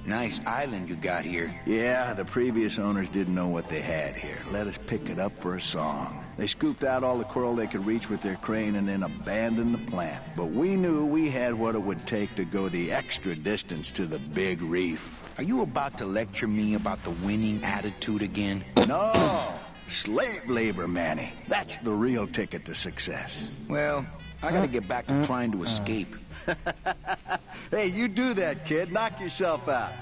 Nice island you got here. Yeah, the previous owners didn't know what they had here. Let us pick it up for a song. They scooped out all the coral they could reach with their crane and then abandoned the plant. But we knew we had what it would take to go the extra distance to the big reef. Are you about to lecture me about the winning attitude again? No! Slave labor, Manny. That's the real ticket to success. Well, I gotta get back to trying to escape. Hey, you do that, kid. Knock yourself out.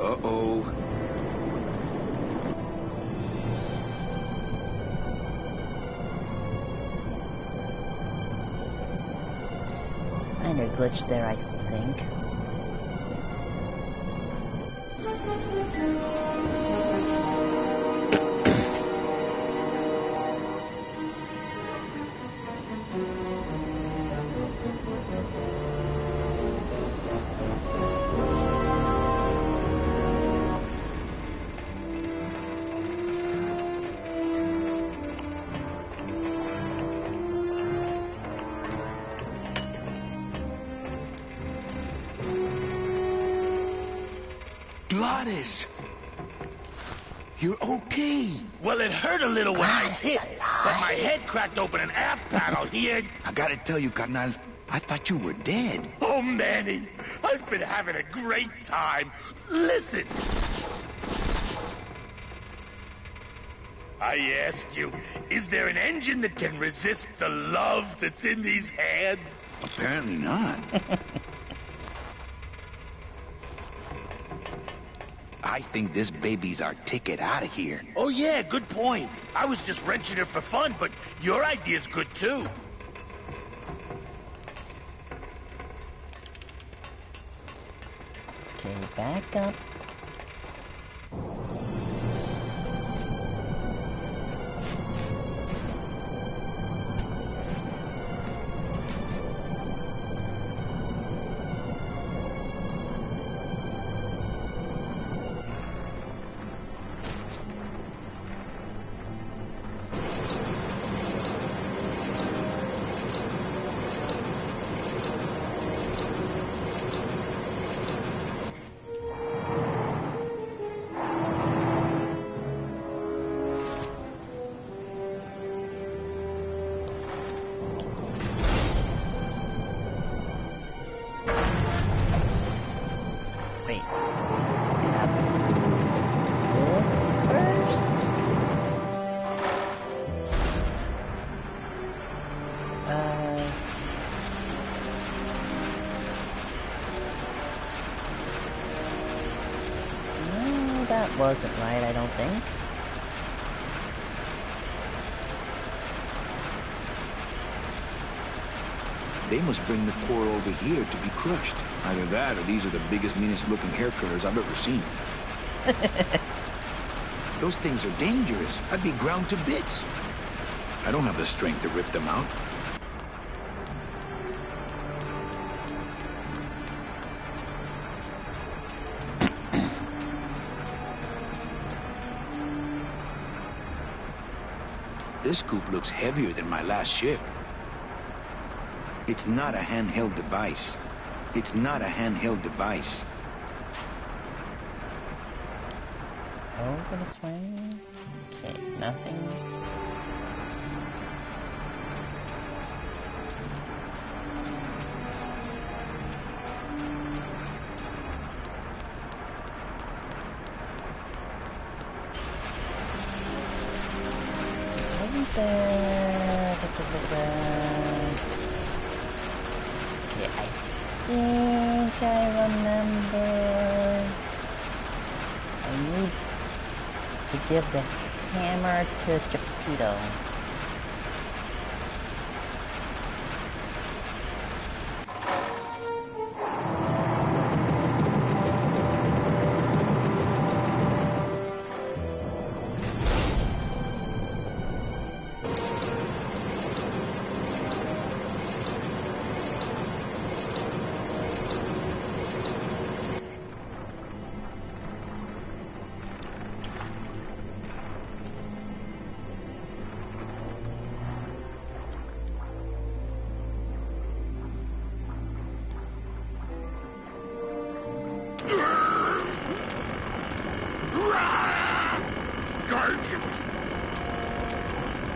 Uh-oh. glitch there, I think. Gladys! You're okay. Well, it hurt a little when I was hit, but my head cracked open an aft panel here. I gotta tell you, carnal, I thought you were dead. Oh, Manny, I've been having a great time. Listen. I ask you, is there an engine that can resist the love that's in these hands? Apparently not. I think this baby's our ticket out of here. Oh, yeah, good point. I was just wrenching her for fun, but your idea's good, too. Okay, back up. That wasn't right, I don't think. They must bring the core over here to be crushed. Either that or these are the biggest, meanest looking hair cutters I've ever seen. Those things are dangerous. I'd be ground to bits. I don't have the strength to rip them out. This scoop looks heavier than my last ship. It's not a handheld device. It's not a handheld device. Over this way. Okay, nothing. There. Okay, I think I remember. I need to give the hammer to Geppetto.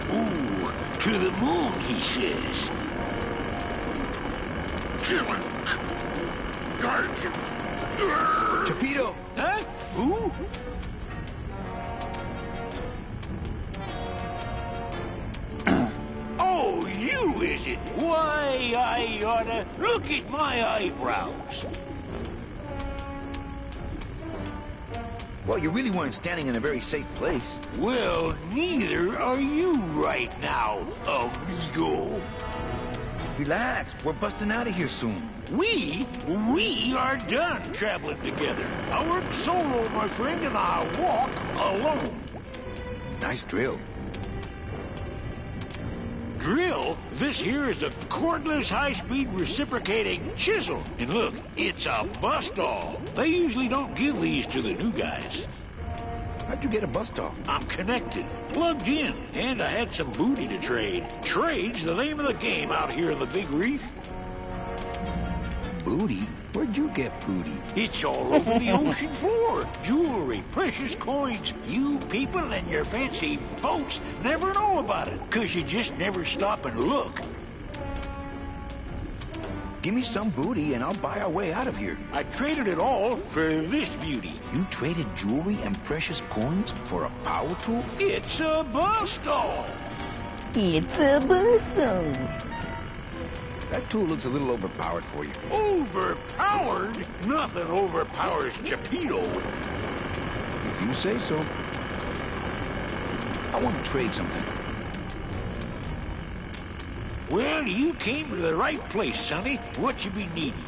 Ooh, to the moon, he says. Chilling. Guardian. Geppetto! Huh? Who? Oh, you, is it? Why, I oughta look at my eyebrows. Well, you really weren't standing in a very safe place. Well, neither are you right now, amigo. Relax. We're busting out of here soon. We are done traveling together. I work solo, my friend, and I walk alone. Nice drill. Drill? This here is a cordless, high-speed reciprocating chisel. And look, it's a bust-all. They usually don't give these to the new guys. How'd you get a bust-off? I'm connected, plugged in, and I had some booty to trade. Trade's the name of the game out here in the Big Reef. Booty? Where'd you get booty? It's all over the ocean floor. Jewelry, precious coins. You people and your fancy boats never know about it, 'cause you just never stop and look. Give me some booty and I'll buy our way out of here. I traded it all for this beauty. You traded jewelry and precious coins for a power tool? It's a bust-all. It's a bust-all. That tool looks a little overpowered for you. Overpowered? Nothing overpowers Geppetto. If you say so. I want to trade something. Well, you came to the right place, Sonny. What you be needing?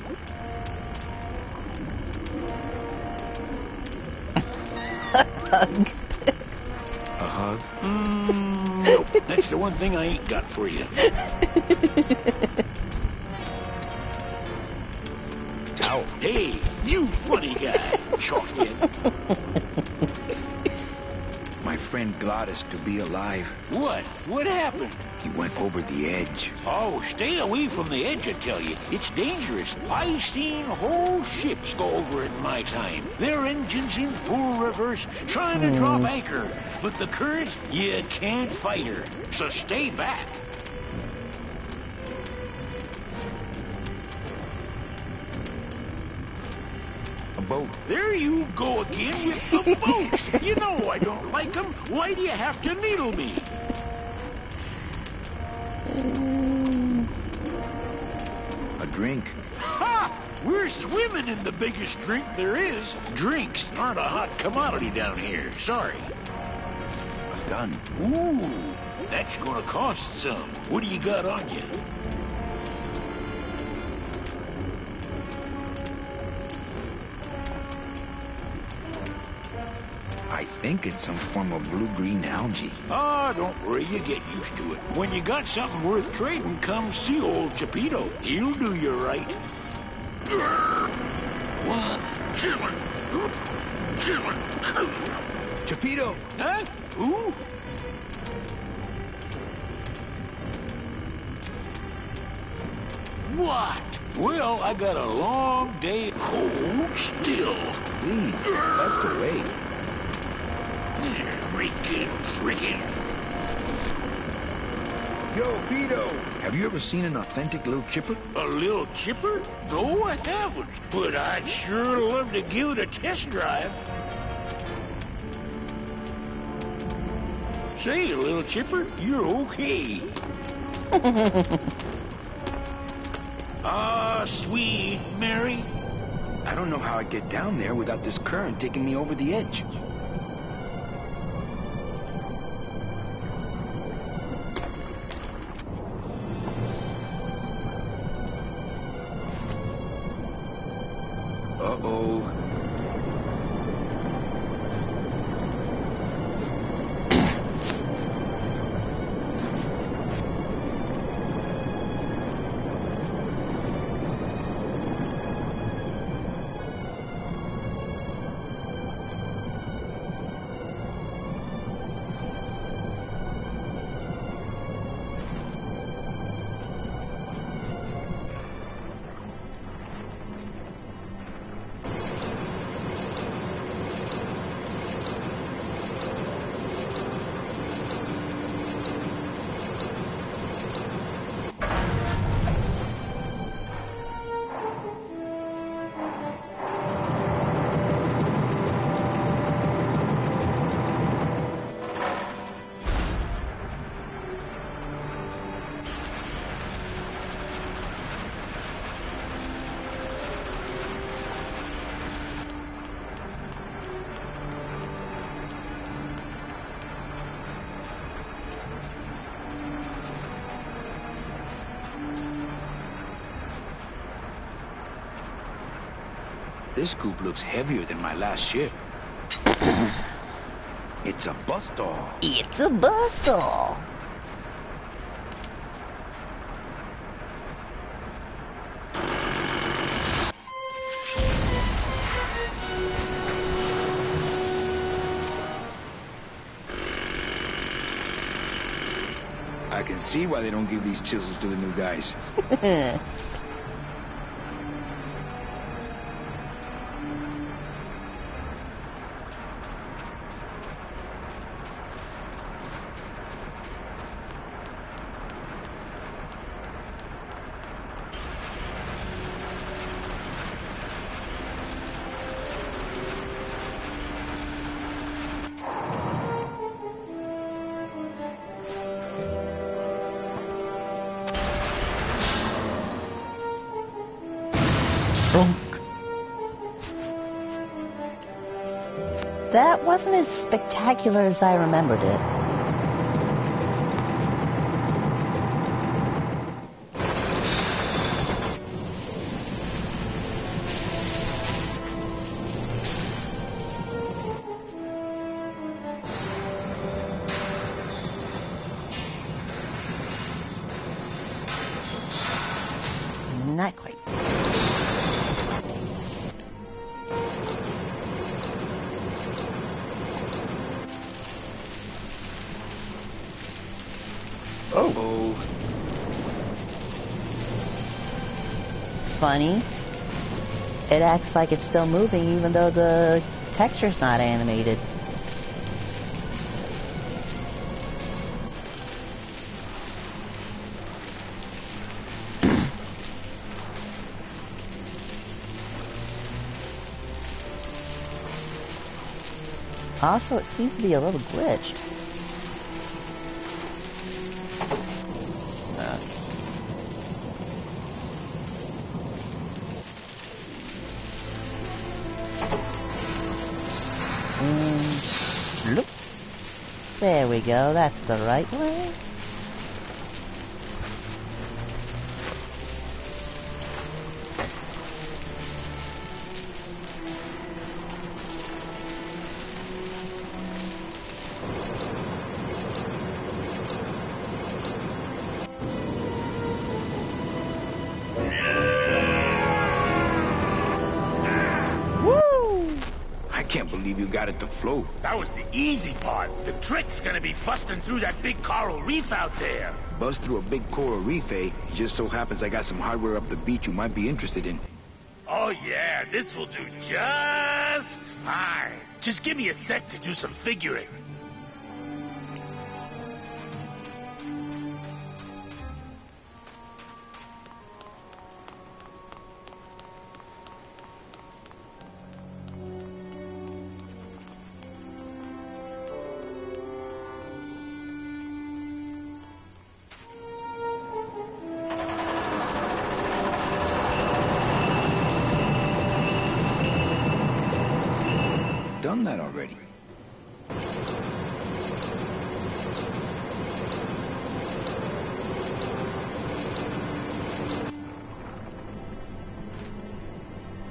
A hug? No, that's the one thing I ain't got for you. Ow. Hey, you funny guy, chalkhead. My friend Gladys to be alive. What? What happened? He went over the edge. Oh, stay away from the edge, I tell you. It's dangerous. I've seen whole ships go over it in my time. Their engines in full reverse, trying to drop anchor. But the current, you can't fight her. So stay back. A boat. There you go again with the boat. You know I don't like them. Why do you have to needle me? A drink. Ha! We're swimming in the biggest drink there is. Drinks aren't a hot commodity down here. Sorry. A gun. Ooh, that's gonna cost some. What do you got on you? I think it's some form of blue-green algae. Ah, don't worry, you get used to it. When you got something worth trading, come see old Geppetto. He'll do you right. Geppetto! Huh? Who? What? Well, I got a long day. Hold still. Please, that's the way. Freaking. Yo, Vito! Have you ever seen an authentic little chipper? A little chipper? No, I haven't. But I'd sure love to give it a test drive. Say, little chipper, you're okay. Ah, sweet Mary. I don't know how I'd get down there without this current taking me over the edge. Uh-oh. This scoop looks heavier than my last ship. It's a bus-doll. It's a bus-doll. I can see why they don't give these chisels to the new guys. That wasn't as spectacular as I remembered it. Not quite. Oh. Funny. It acts like it's still moving even though the texture's not animated. Also, it seems to be a little glitched. Look. There we go. That's the right way. You got it to float. That was the easy part. The trick's gonna be busting through that big coral reef out there. Bust through a big coral reef, eh? It just so happens I got some hardware up the beach you might be interested in. Oh yeah, this will do just fine. Just give me a sec to do some figuring. Done that already.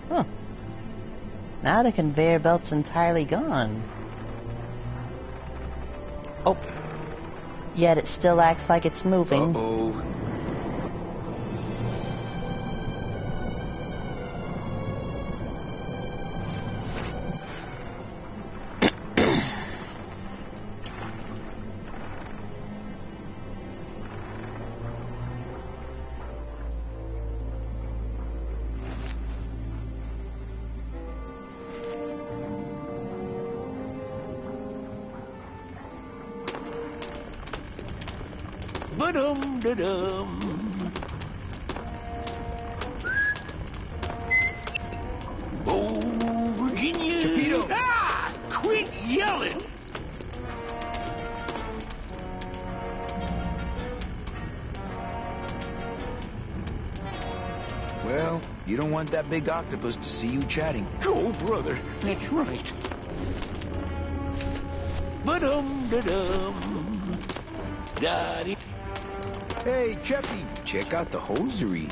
Huh. Now the conveyor belt's entirely gone. Oh. Yet it still acts like it's moving. Uh-oh. Ba-dum-da-dum. Oh, Virginia. Torpedo. Ah! Quit yelling. Well, you don't want that big octopus to see you chatting. Oh, brother, that's right. Ba-dum-da-dum. Daddy. Hey, Cheppy, check out the hosiery.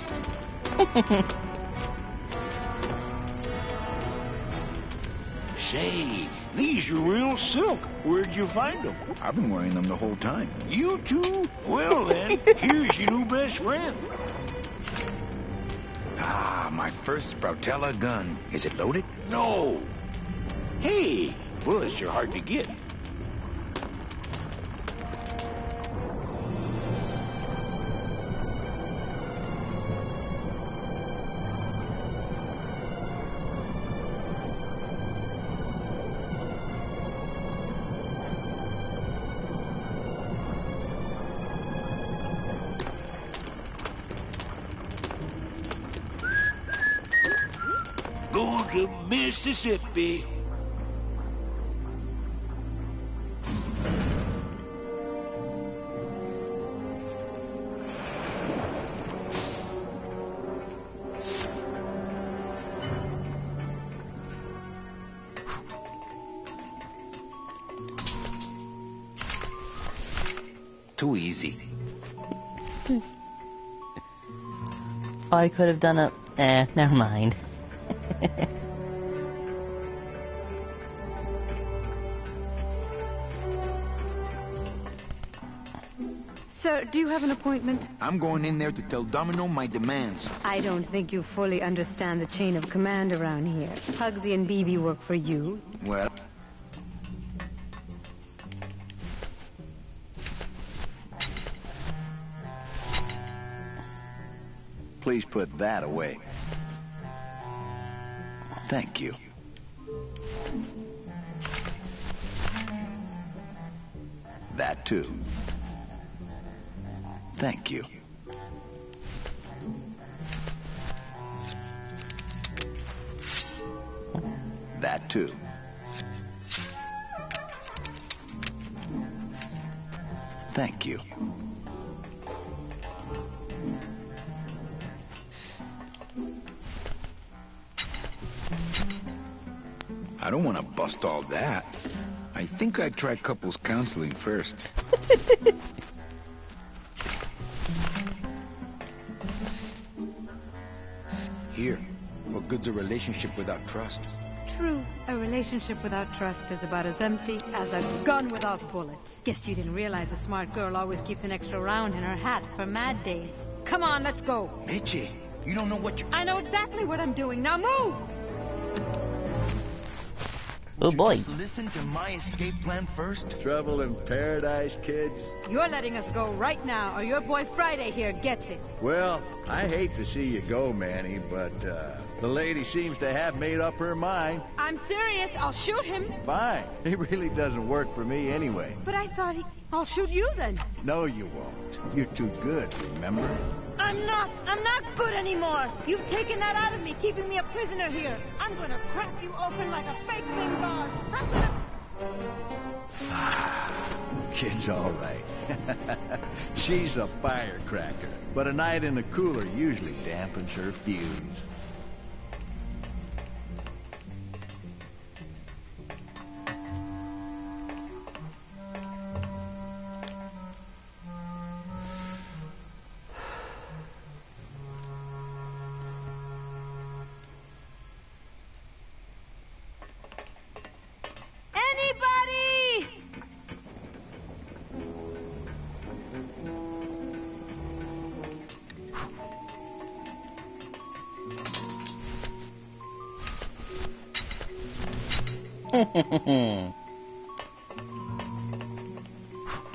Say, these are real silk. Where'd you find them? I've been wearing them the whole time. You too? Well then, here's your new best friend. Ah, my first Sproutella gun. Is it loaded? No. Hey, bullets are hard to get. Going to Mississippi. Too easy. I could have done it. Never mind. Sir, do you have an appointment? I'm going in there to tell Domino my demands. I don't think you fully understand the chain of command around here. Pugsy and BB work for you. Well... Please put that away. Thank you. That too. Thank you. That too. Thank you. I don't want to bust all that. I think I'd try couples counseling first. Here, what good's a relationship without trust? True. A relationship without trust is about as empty as a gun without bullets. Guess you didn't realize a smart girl always keeps an extra round in her hat for mad days. Come on, let's go. Mitchie, you don't know what you... I know exactly what I'm doing. Now move! Oh boy. Just listen to my escape plan first. Trouble in paradise, kids? You're letting us go right now, or your boy Friday here gets it. Well, I hate to see you go, Manny, but the lady seems to have made up her mind. I'm serious. I'll shoot him. Fine. He really doesn't work for me anyway. But I thought I'll shoot you then. No, you won't. You're too good, remember? I'm not good anymore. You've taken that out of me, keeping me a prisoner here. I'm gonna crack you open like a fake thing boss. I'm gonna... Kid's all right. She's a firecracker, but a night in the cooler usually dampens her fuse.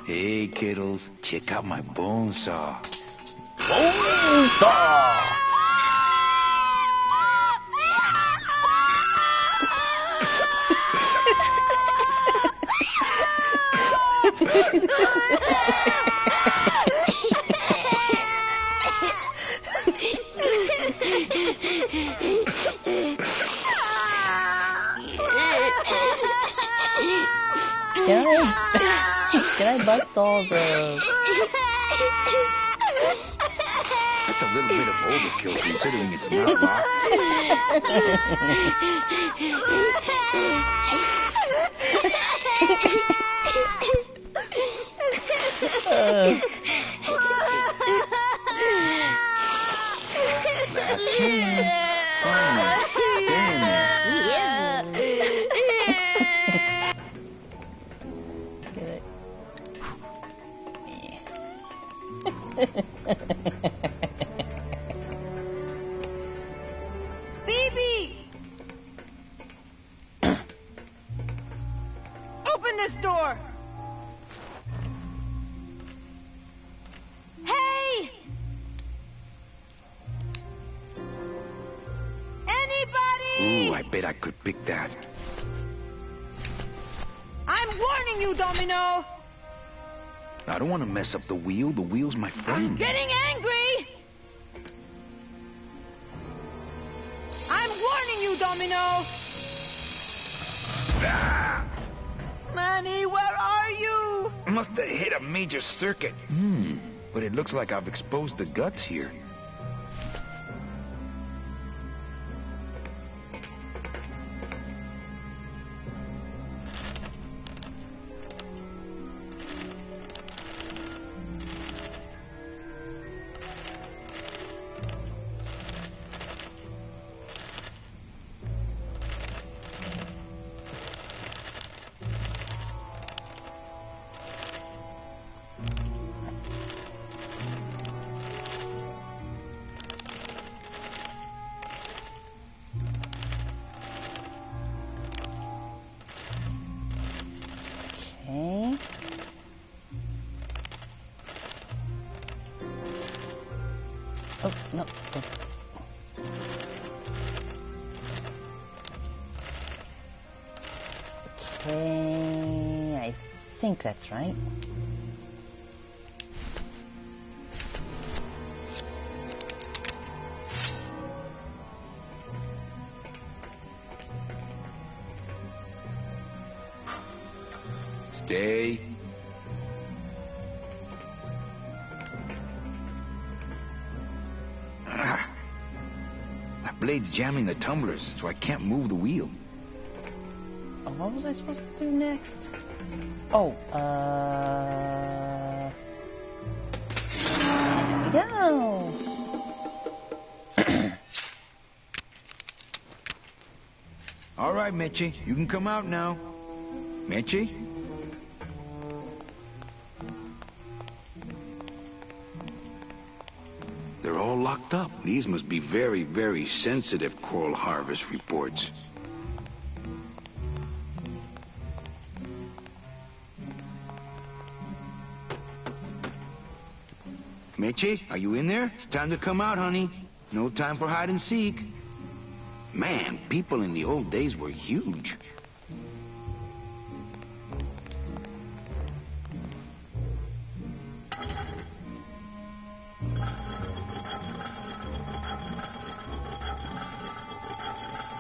Hey, kiddos, check out my bone saw. Bone saw! Can I bust all the... That's a little bit of overkill considering it's not locked. Last chance. Fine. Damn it. this door! Hey! Anybody! Ooh, I bet I could pick that. I'm warning you, Domino! I don't want to mess up the wheel. The wheel's my friend. I'm getting angry! I'm warning you, Domino! Ah! Manny, where are you? Must have hit a major circuit. But it looks like I've exposed the guts here. Okay. Oh, no. Okay, I think that's right. Stay. Ah. That blade's jamming the tumblers, so I can't move the wheel. Oh, what was I supposed to do next? Oh, there we go. All right, Mitchie, you can come out now. Mitchie? They're all locked up. These must be very, very sensitive coral harvest reports. Mitchie, are you in there? It's time to come out, honey. No time for hide and seek. Man, people in the old days were huge.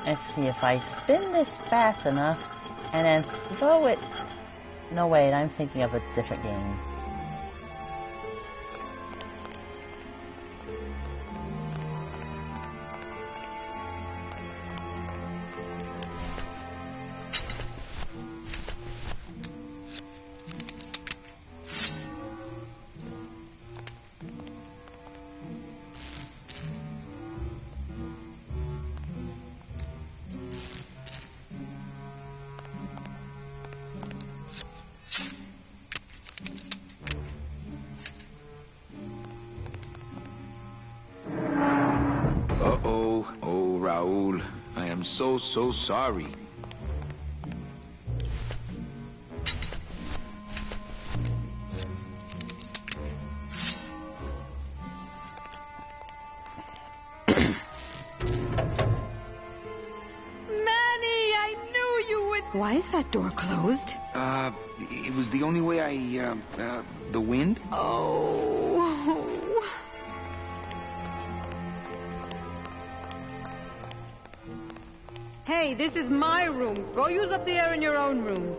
Let's see if I spin this fast enough and then throw it. No, wait, I'm thinking of a different game. I'm so sorry. Why is that door closed? It was the only way the wind? Oh. Hey, this is my room. Go use up the air in your own room.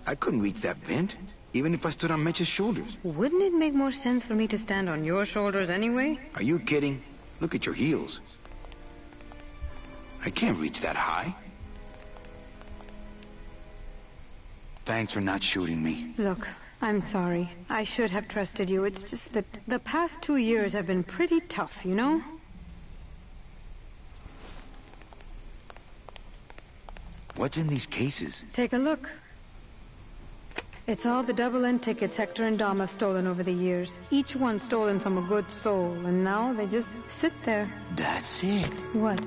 I couldn't reach that vent, even if I stood on Mitch's shoulders. Wouldn't it make more sense for me to stand on your shoulders anyway? Are you kidding? Look at your heels. I can't reach that high. Thanks for not shooting me. Look, I'm sorry. I should have trusted you. It's just that the past 2 years have been pretty tough, you know? What's in these cases? Take a look. It's all the double-end tickets Hector and Dom have stolen over the years. Each one stolen from a good soul, and now they just sit there. That's it. What?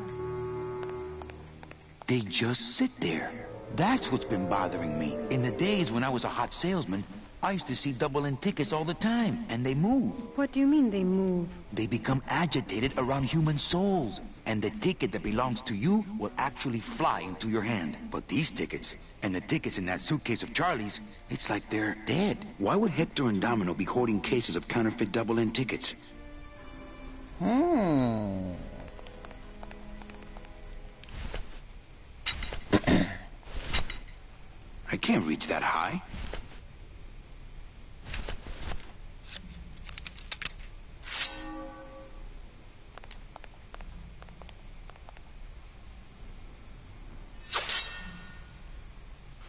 They just sit there. That's what's been bothering me. In the days when I was a hot salesman, I used to see double-end tickets all the time, and they move. What do you mean they move? They become agitated around human souls, and the ticket that belongs to you will actually fly into your hand. But these tickets, and the tickets in that suitcase of Charlie's, it's like they're dead. Why would Hector and Domino be hoarding cases of counterfeit double-end tickets? I can't reach that high.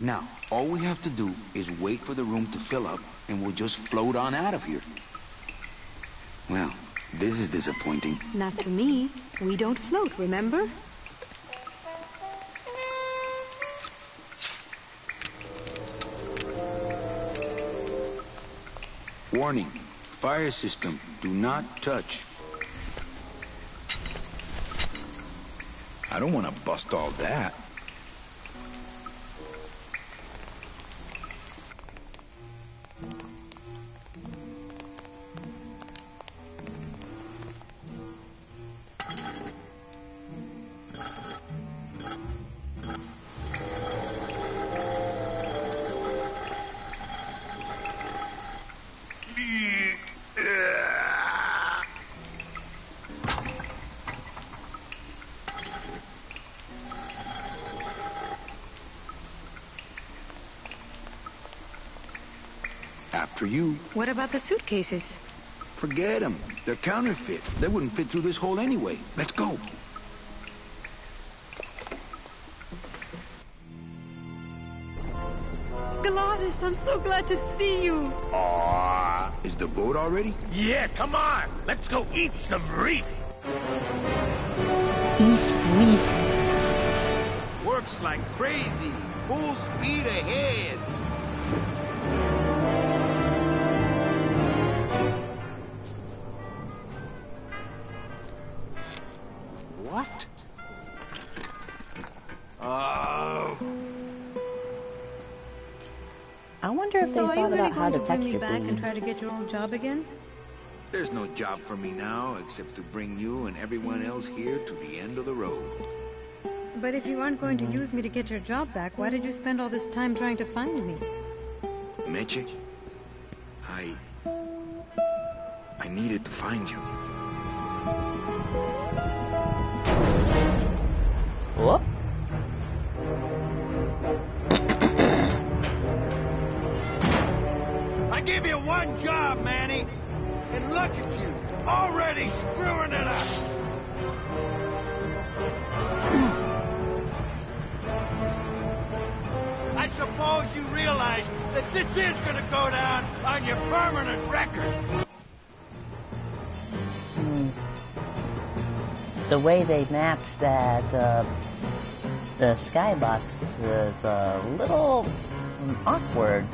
Now, all we have to do is wait for the room to fill up, and we'll just float on out of here. Well, this is disappointing. Not to me. We don't float, remember? Warning. Fire system. Do not touch. I don't want to bust all that. After you. What about the suitcases? Forget them. They're counterfeit. They wouldn't fit through this hole anyway. Let's go. Gladys, I'm so glad to see you. Aww. Is the boat already? Yeah, come on. Let's go eat some reef. Works like crazy. Full speed ahead. What? Oh. I wonder if they So are you thought really about how going to to bring touch me your back and food. try to get your old job again? There's no job for me now except to bring you and everyone else here to the end of the road. But if you aren't going to use me to get your job back, why did you spend all this time trying to find me? Meche, I needed to find you. Whoop. I gave you one job, Manny. And look at you, already screwing it up. I suppose you realize that this is going to go down on your permanent record. The way they mapped that, the skybox is a little awkward.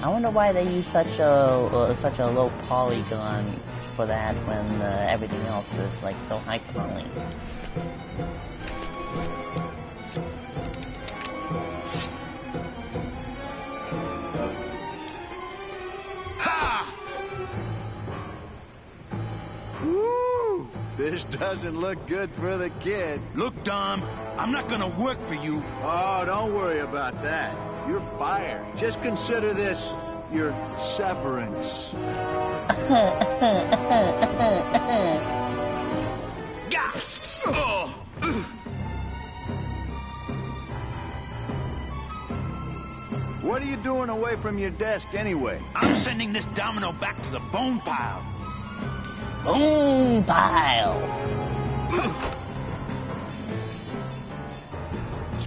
I wonder why they use such a low polygon for that when everything else is like so high poly. Woo! This doesn't look good for the kid. Look, Dom, I'm not gonna work for you. Oh, don't worry about that. You're fired. Just consider this your severance. What are you doing away from your desk anyway? I'm sending this domino back to the bone pile. Bone pile!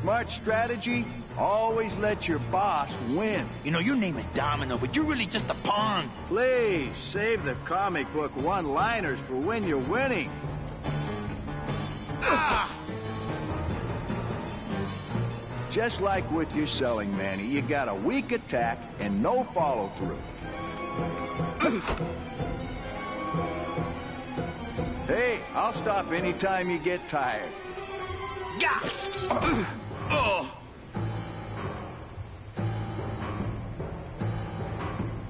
Smart strategy? Always let your boss win. You know, your name is Domino, but you're really just a pawn. Please, save the comic book one-liners for when you're winning. just like with your selling, Manny. You got a weak attack and no follow-through. Hey, I'll stop anytime you get tired.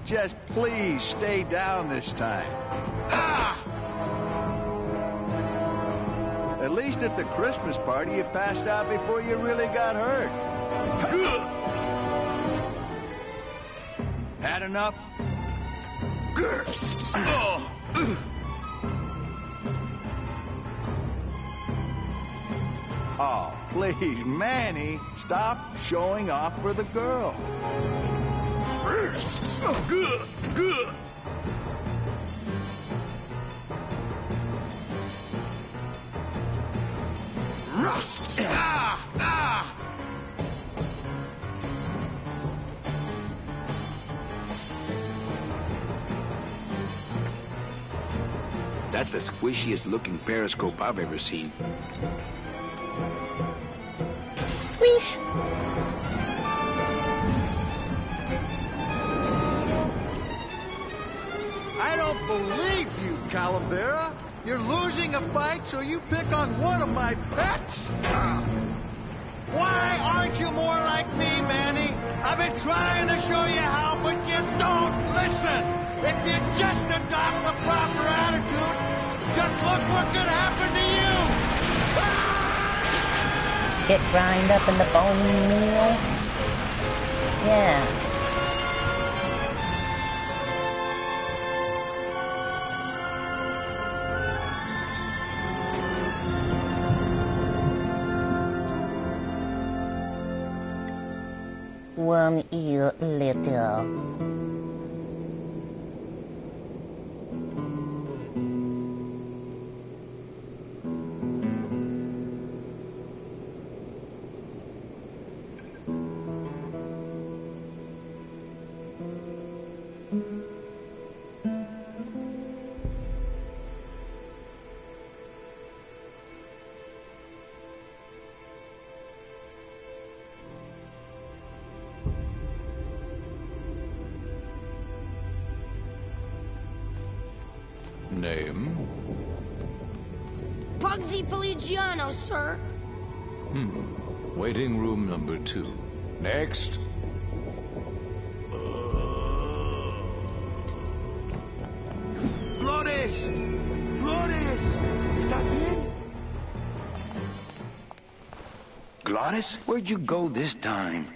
Just please stay down this time. At least at the Christmas party, you passed out before you really got hurt. Had enough? Oh, please, Manny, stop showing off for the girl. That's the squishiest looking periscope I've ever seen. Sweet. I don't believe you, Calavera. You're losing a fight, so you pick on one of my pets? Why aren't you more like me, Manny? I've been trying to show you how, but you don't listen. If you just adopt the proper attitude, just look what could happen to you. Get grind up in the bone meal? Yeah. One year later. Name? Bugsy Poligiano, sir. Waiting room number 2. Next. Flores! Flores! ¿Estás bien? Glottis, where'd you go this time?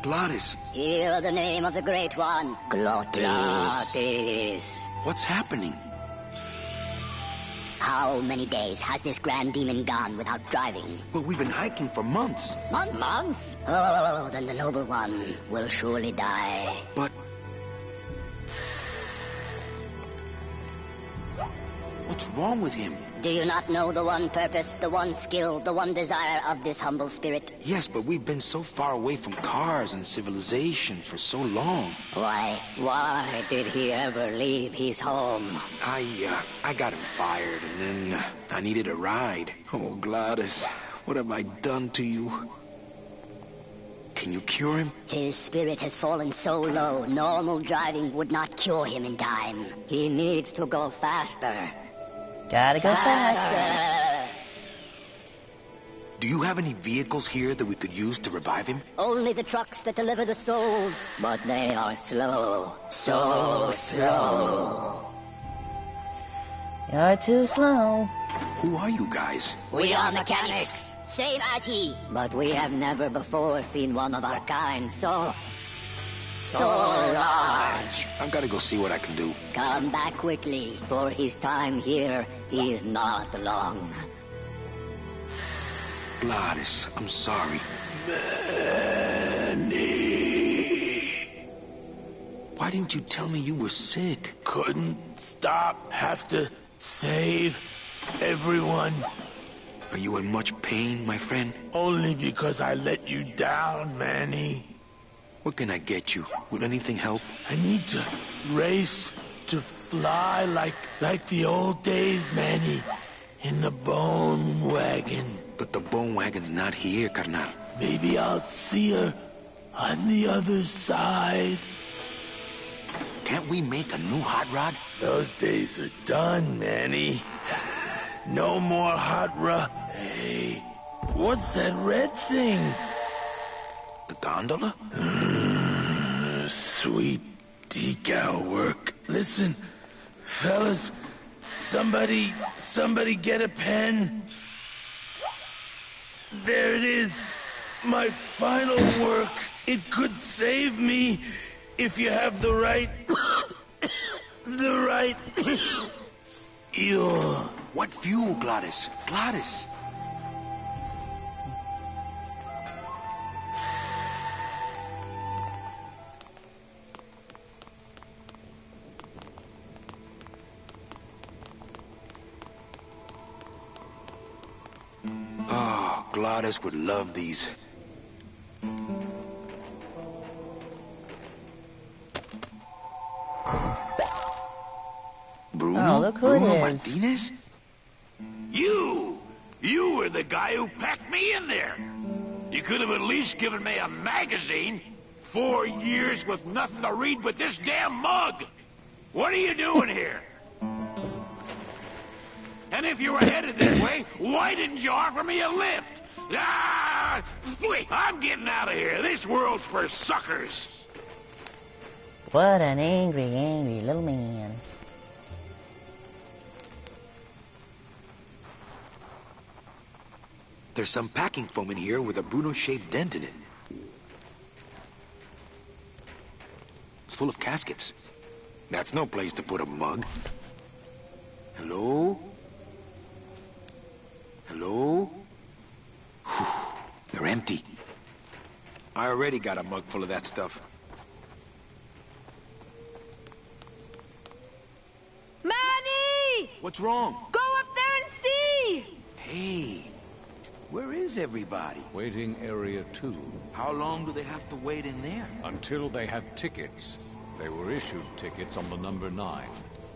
Glottis. Hear the name of the Great One. Glottis. What's happening? How many days has this grand demon gone without driving? Well, we've been hiking for months. Months? Months? Oh, then the noble one will surely die. But... what's wrong with him? Do you not know the one purpose, the one skill, the one desire of this humble spirit? Yes, but we've been so far away from cars and civilization for so long. Why did he ever leave his home? I got him fired, and then I needed a ride. Oh, Glottis, what have I done to you? Can you cure him? His spirit has fallen so low, normal driving would not cure him in time. He needs to go faster. Gotta go faster. Do you have any vehicles here that we could use to revive him? Only the trucks that deliver the souls, but they are slow. So slow. You're too slow. Who are you guys? We are mechanics, same as he. But we have never before seen one of our kind so large. I've got to go see what I can do. Come back quickly, for his time here is not long. Glottis, I'm sorry. Manny. Why didn't you tell me you were sick? Couldn't stop. Have to save everyone. Are you in much pain, my friend? Only because I let you down, Manny. What can I get you? Will anything help? I need to race to fly like the old days, Manny. In the bone wagon. But the bone wagon's not here, carnal. Maybe I'll see her on the other side. Can't we make a new hot rod? Those days are done, Manny. No more hot rod. Hey, what's that red thing? The gondola? Sweet decal work. Listen, fellas, somebody get a pen. There it is. My final work. It could save me if you have the right... fuel. What fuel, Gladys? Gladys! Oh, Gladys would love these. Oh, look who it Bruno is. Martinez? You were the guy who packed me in there. You could have at least given me a magazine. 4 years with nothing to read but this damn mug. What are you doing here? And if you were headed this way, why didn't you offer me a lift? Wait, I'm getting out of here. This world's for suckers. What an angry little man. There's some packing foam in here with a Bruno-shaped dent in it. It's full of caskets. That's no place to put a mug. Hello? Hello? Whew, they're empty. I already got a mug full of that stuff. Manny! What's wrong? Go up there and see! Hey, where is everybody? Waiting area 2. How long do they have to wait in there? Until they have tickets. They were issued tickets on the number 9,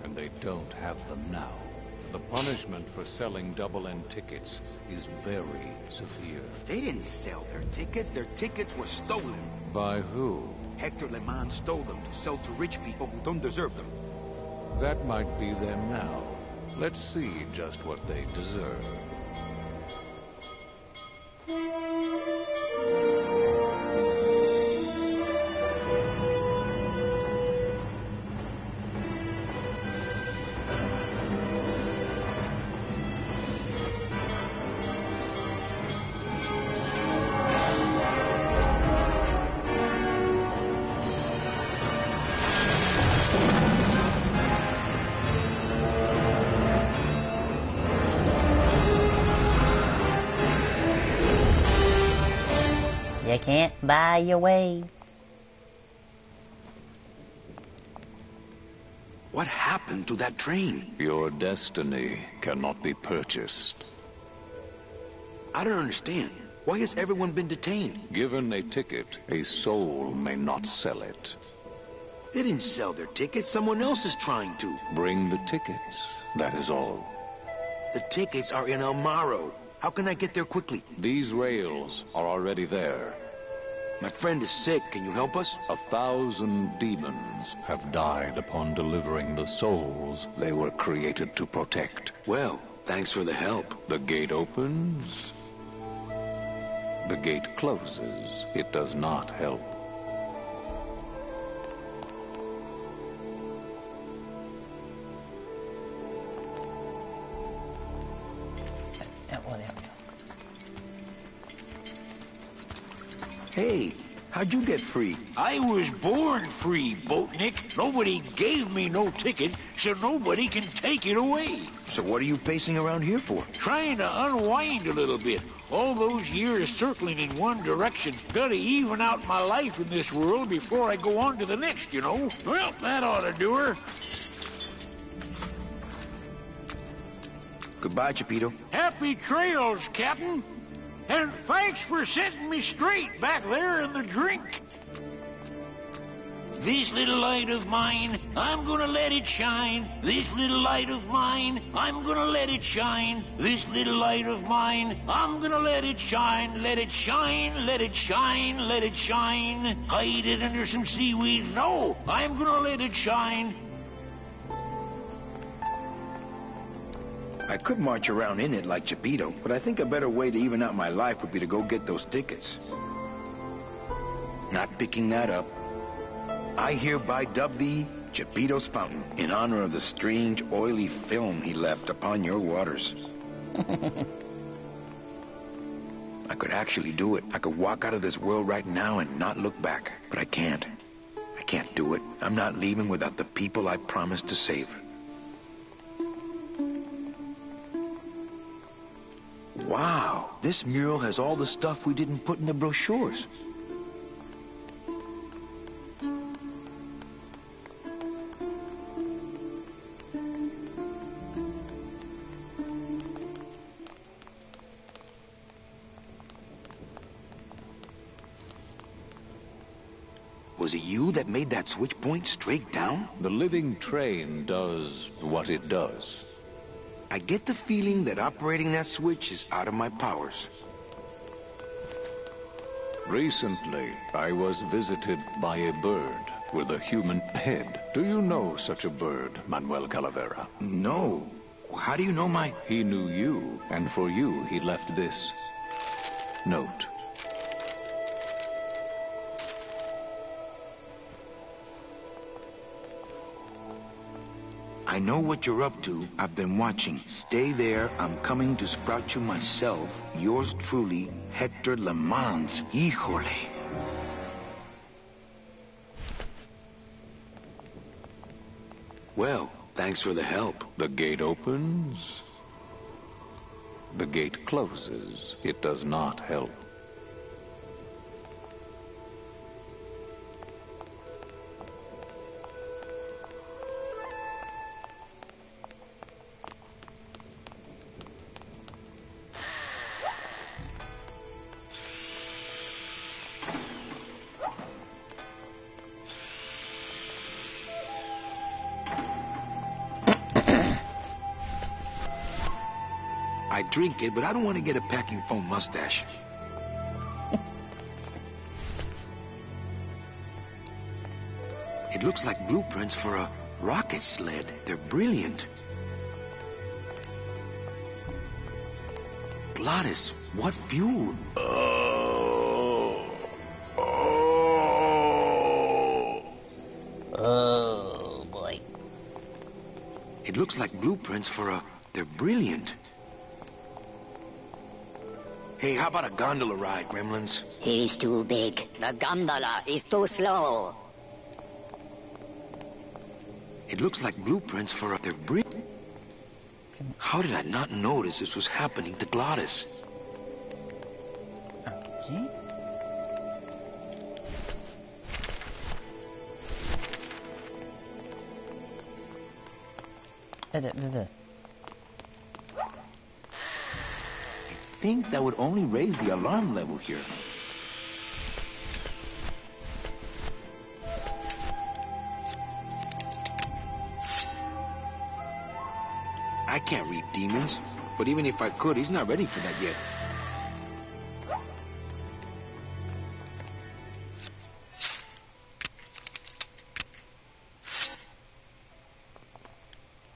and they don't have them now. The punishment for selling double-end tickets is very severe. They didn't sell their tickets. Their tickets were stolen. By who? Hector Le Mans stole them to sell to rich people who don't deserve them. That might be them now. Let's see just what they deserve. You can't buy your way. What happened to that train? Your destiny cannot be purchased. I don't understand. Why has everyone been detained? Given a ticket, a soul may not sell it. They didn't sell their tickets. Someone else is trying to. Bring the tickets. That is all. The tickets are in El Morro. How can I get there quickly? These rails are already there. My friend is sick. Can you help us? 1,000 demons have died upon delivering the souls they were created to protect. Well, thanks for the help. The gate opens. The gate closes. It does not help. Hey, how'd you get free? I was born free, Boatnik. Nobody gave me no ticket, so nobody can take it away. So what are you pacing around here for? Trying to unwind a little bit. All those years circling in one direction. Gotta even out my life in this world before I go on to the next, you know. Well, that ought to do her. Goodbye, Geppetto. Happy trails, Captain. And thanks for setting me straight back there in the drink. This little light of mine, I'm gonna let it shine. This little light of mine, I'm gonna let it shine. This little light of mine, I'm gonna let it shine. Let it shine, let it shine, let it shine. Hide it under some seaweed. No, I'm gonna let it shine. I could march around in it like Geppetto, but I think a better way to even out my life would be to go get those tickets. Not picking that up. I hereby dub thee Geppetto's Fountain in honor of the strange, oily film he left upon your waters. I could actually do it. I could walk out of this world right now and not look back. But I can't. I can't do it. I'm not leaving without the people I promised to save. Wow, this mural has all the stuff we didn't put in the brochures. Was it you that made that switch point straight down? The living train does what it does. I get the feeling that operating that switch is out of my powers. Recently, I was visited by a bird with a human head. Do you know such a bird, Manuel Calavera? No. How do you know my... He knew you, and for you he left this note. I know what you're up to. I've been watching. Stay there. I'm coming to sprout you myself. Yours truly, Hector Le Mans. Híjole. Well, thanks for the help. The gate opens. The gate closes. It does not help. I drink it, but I don't want to get a packing foam mustache. It looks like blueprints for a rocket sled. They're brilliant. Glottis, what fuel? Oh, boy. It looks like blueprints for a... They're brilliant. Hey, how about a gondola ride, Gremlins? He's too big. The gondola is too slow. It looks like blueprints for a... They're brilliant. How did I not notice this was happening to Glottis? Okay. I think that would only raise the alarm level here. I can't read demons, but even if I could, he's not ready for that yet.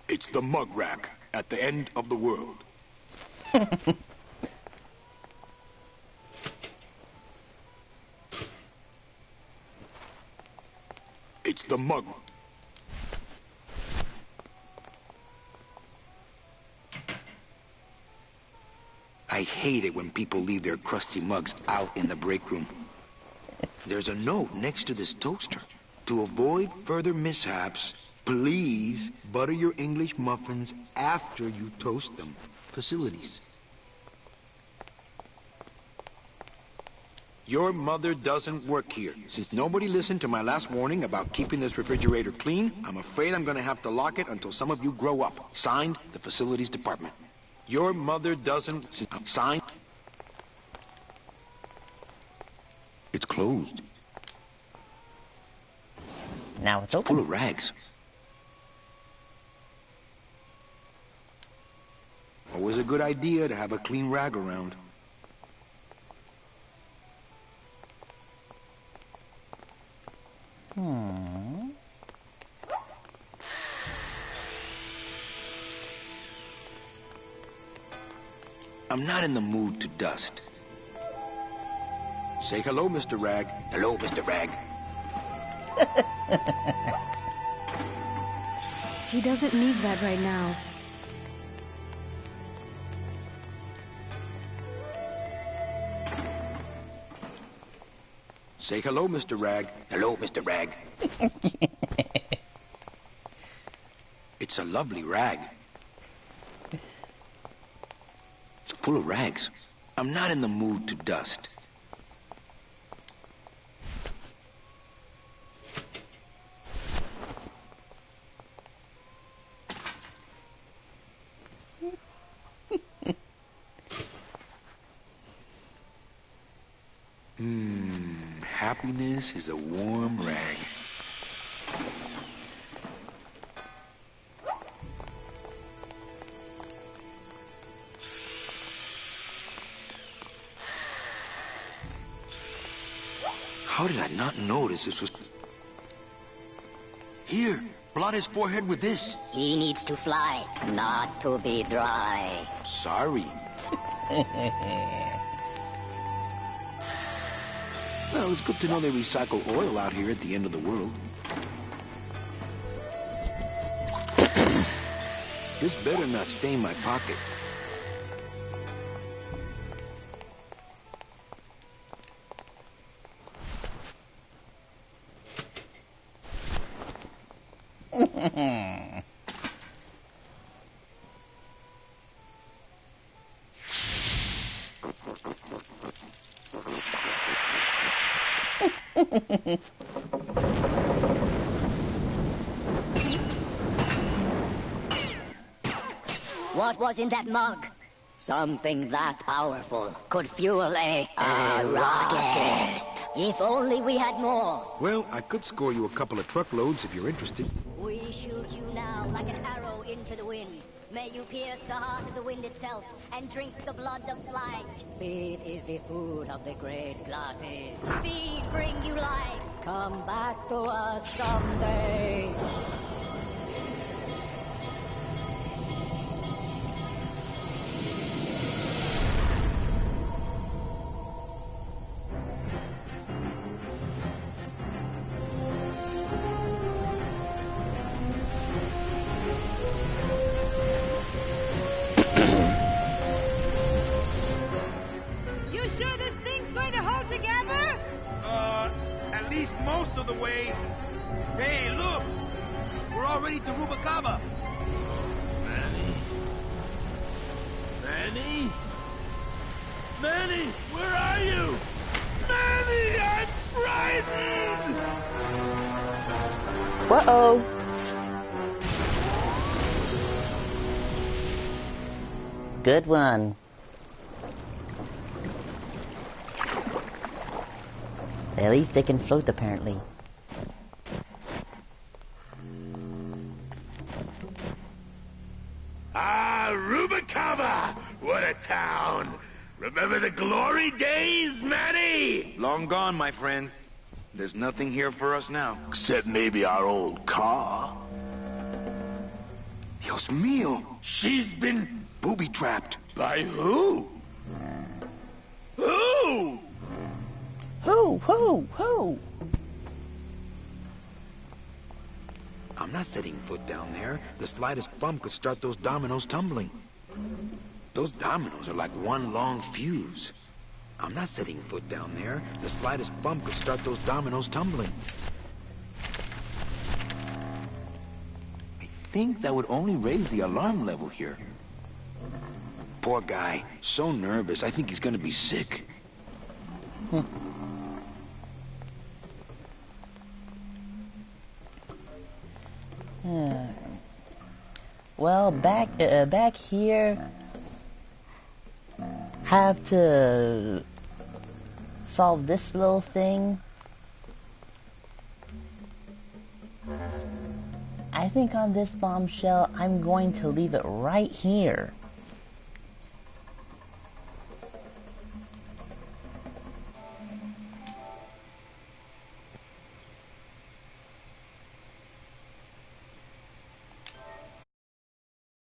It's the mug rack at the end of the world. It's the mug. I hate it when people leave their crusty mugs out in the break room. There's a note next to this toaster. To avoid further mishaps, please butter your English muffins after you toast them. Facilities. Your mother doesn't work here. Since nobody listened to my last warning about keeping this refrigerator clean, I'm afraid I'm going to have to lock it until some of you grow up. Signed, the Facilities Department. Your mother doesn't sign? It's closed. Now it's open. Full of rags. Always a good idea to have a clean rag around. I'm not in the mood to dust. Say hello, Mr. Rag. Hello, Mr. Rag. He doesn't need that right now. Say hello, Mr. Rag. Hello, Mr. Rag. It's a lovely rag. It's full of rags. I'm not in the mood to dust. Happiness is a warm rag. How did I not notice this was... Here, blot his forehead with this. He needs to fly, not to be dry. Sorry. Well, it's good to know they recycle oil out here at the end of the world. This better not stain my pocket. What was in that mug? Something that powerful could fuel a rocket. If only we had more. Well, I could score you a couple of truckloads if you're interested. We shoot you now like an arrow into the wind. May you pierce the heart of the wind itself and drink the blood of flight. Speed is the food of the great glottis. Speed bring you life. Come back to us someday. Manny, where are you? Manny, I'm frightened! Uh-oh. Good one. At least they can float, apparently. Ah, Rubicava! What a town! Remember the glory days, Manny? Long gone, my friend. There's nothing here for us now. Except maybe our old car. Dios mío! She's been booby-trapped. By who? Who? Who? I'm not setting foot down there. The slightest bump could start those dominoes tumbling. Those dominoes are like one long fuse. I'm not setting foot down there. The slightest bump could start those dominoes tumbling. I think that would only raise the alarm level here. Poor guy. So nervous. I think he's gonna be sick. Well, back here, have to solve this little thing, I think on this bombshell, I'm going to leave it right here.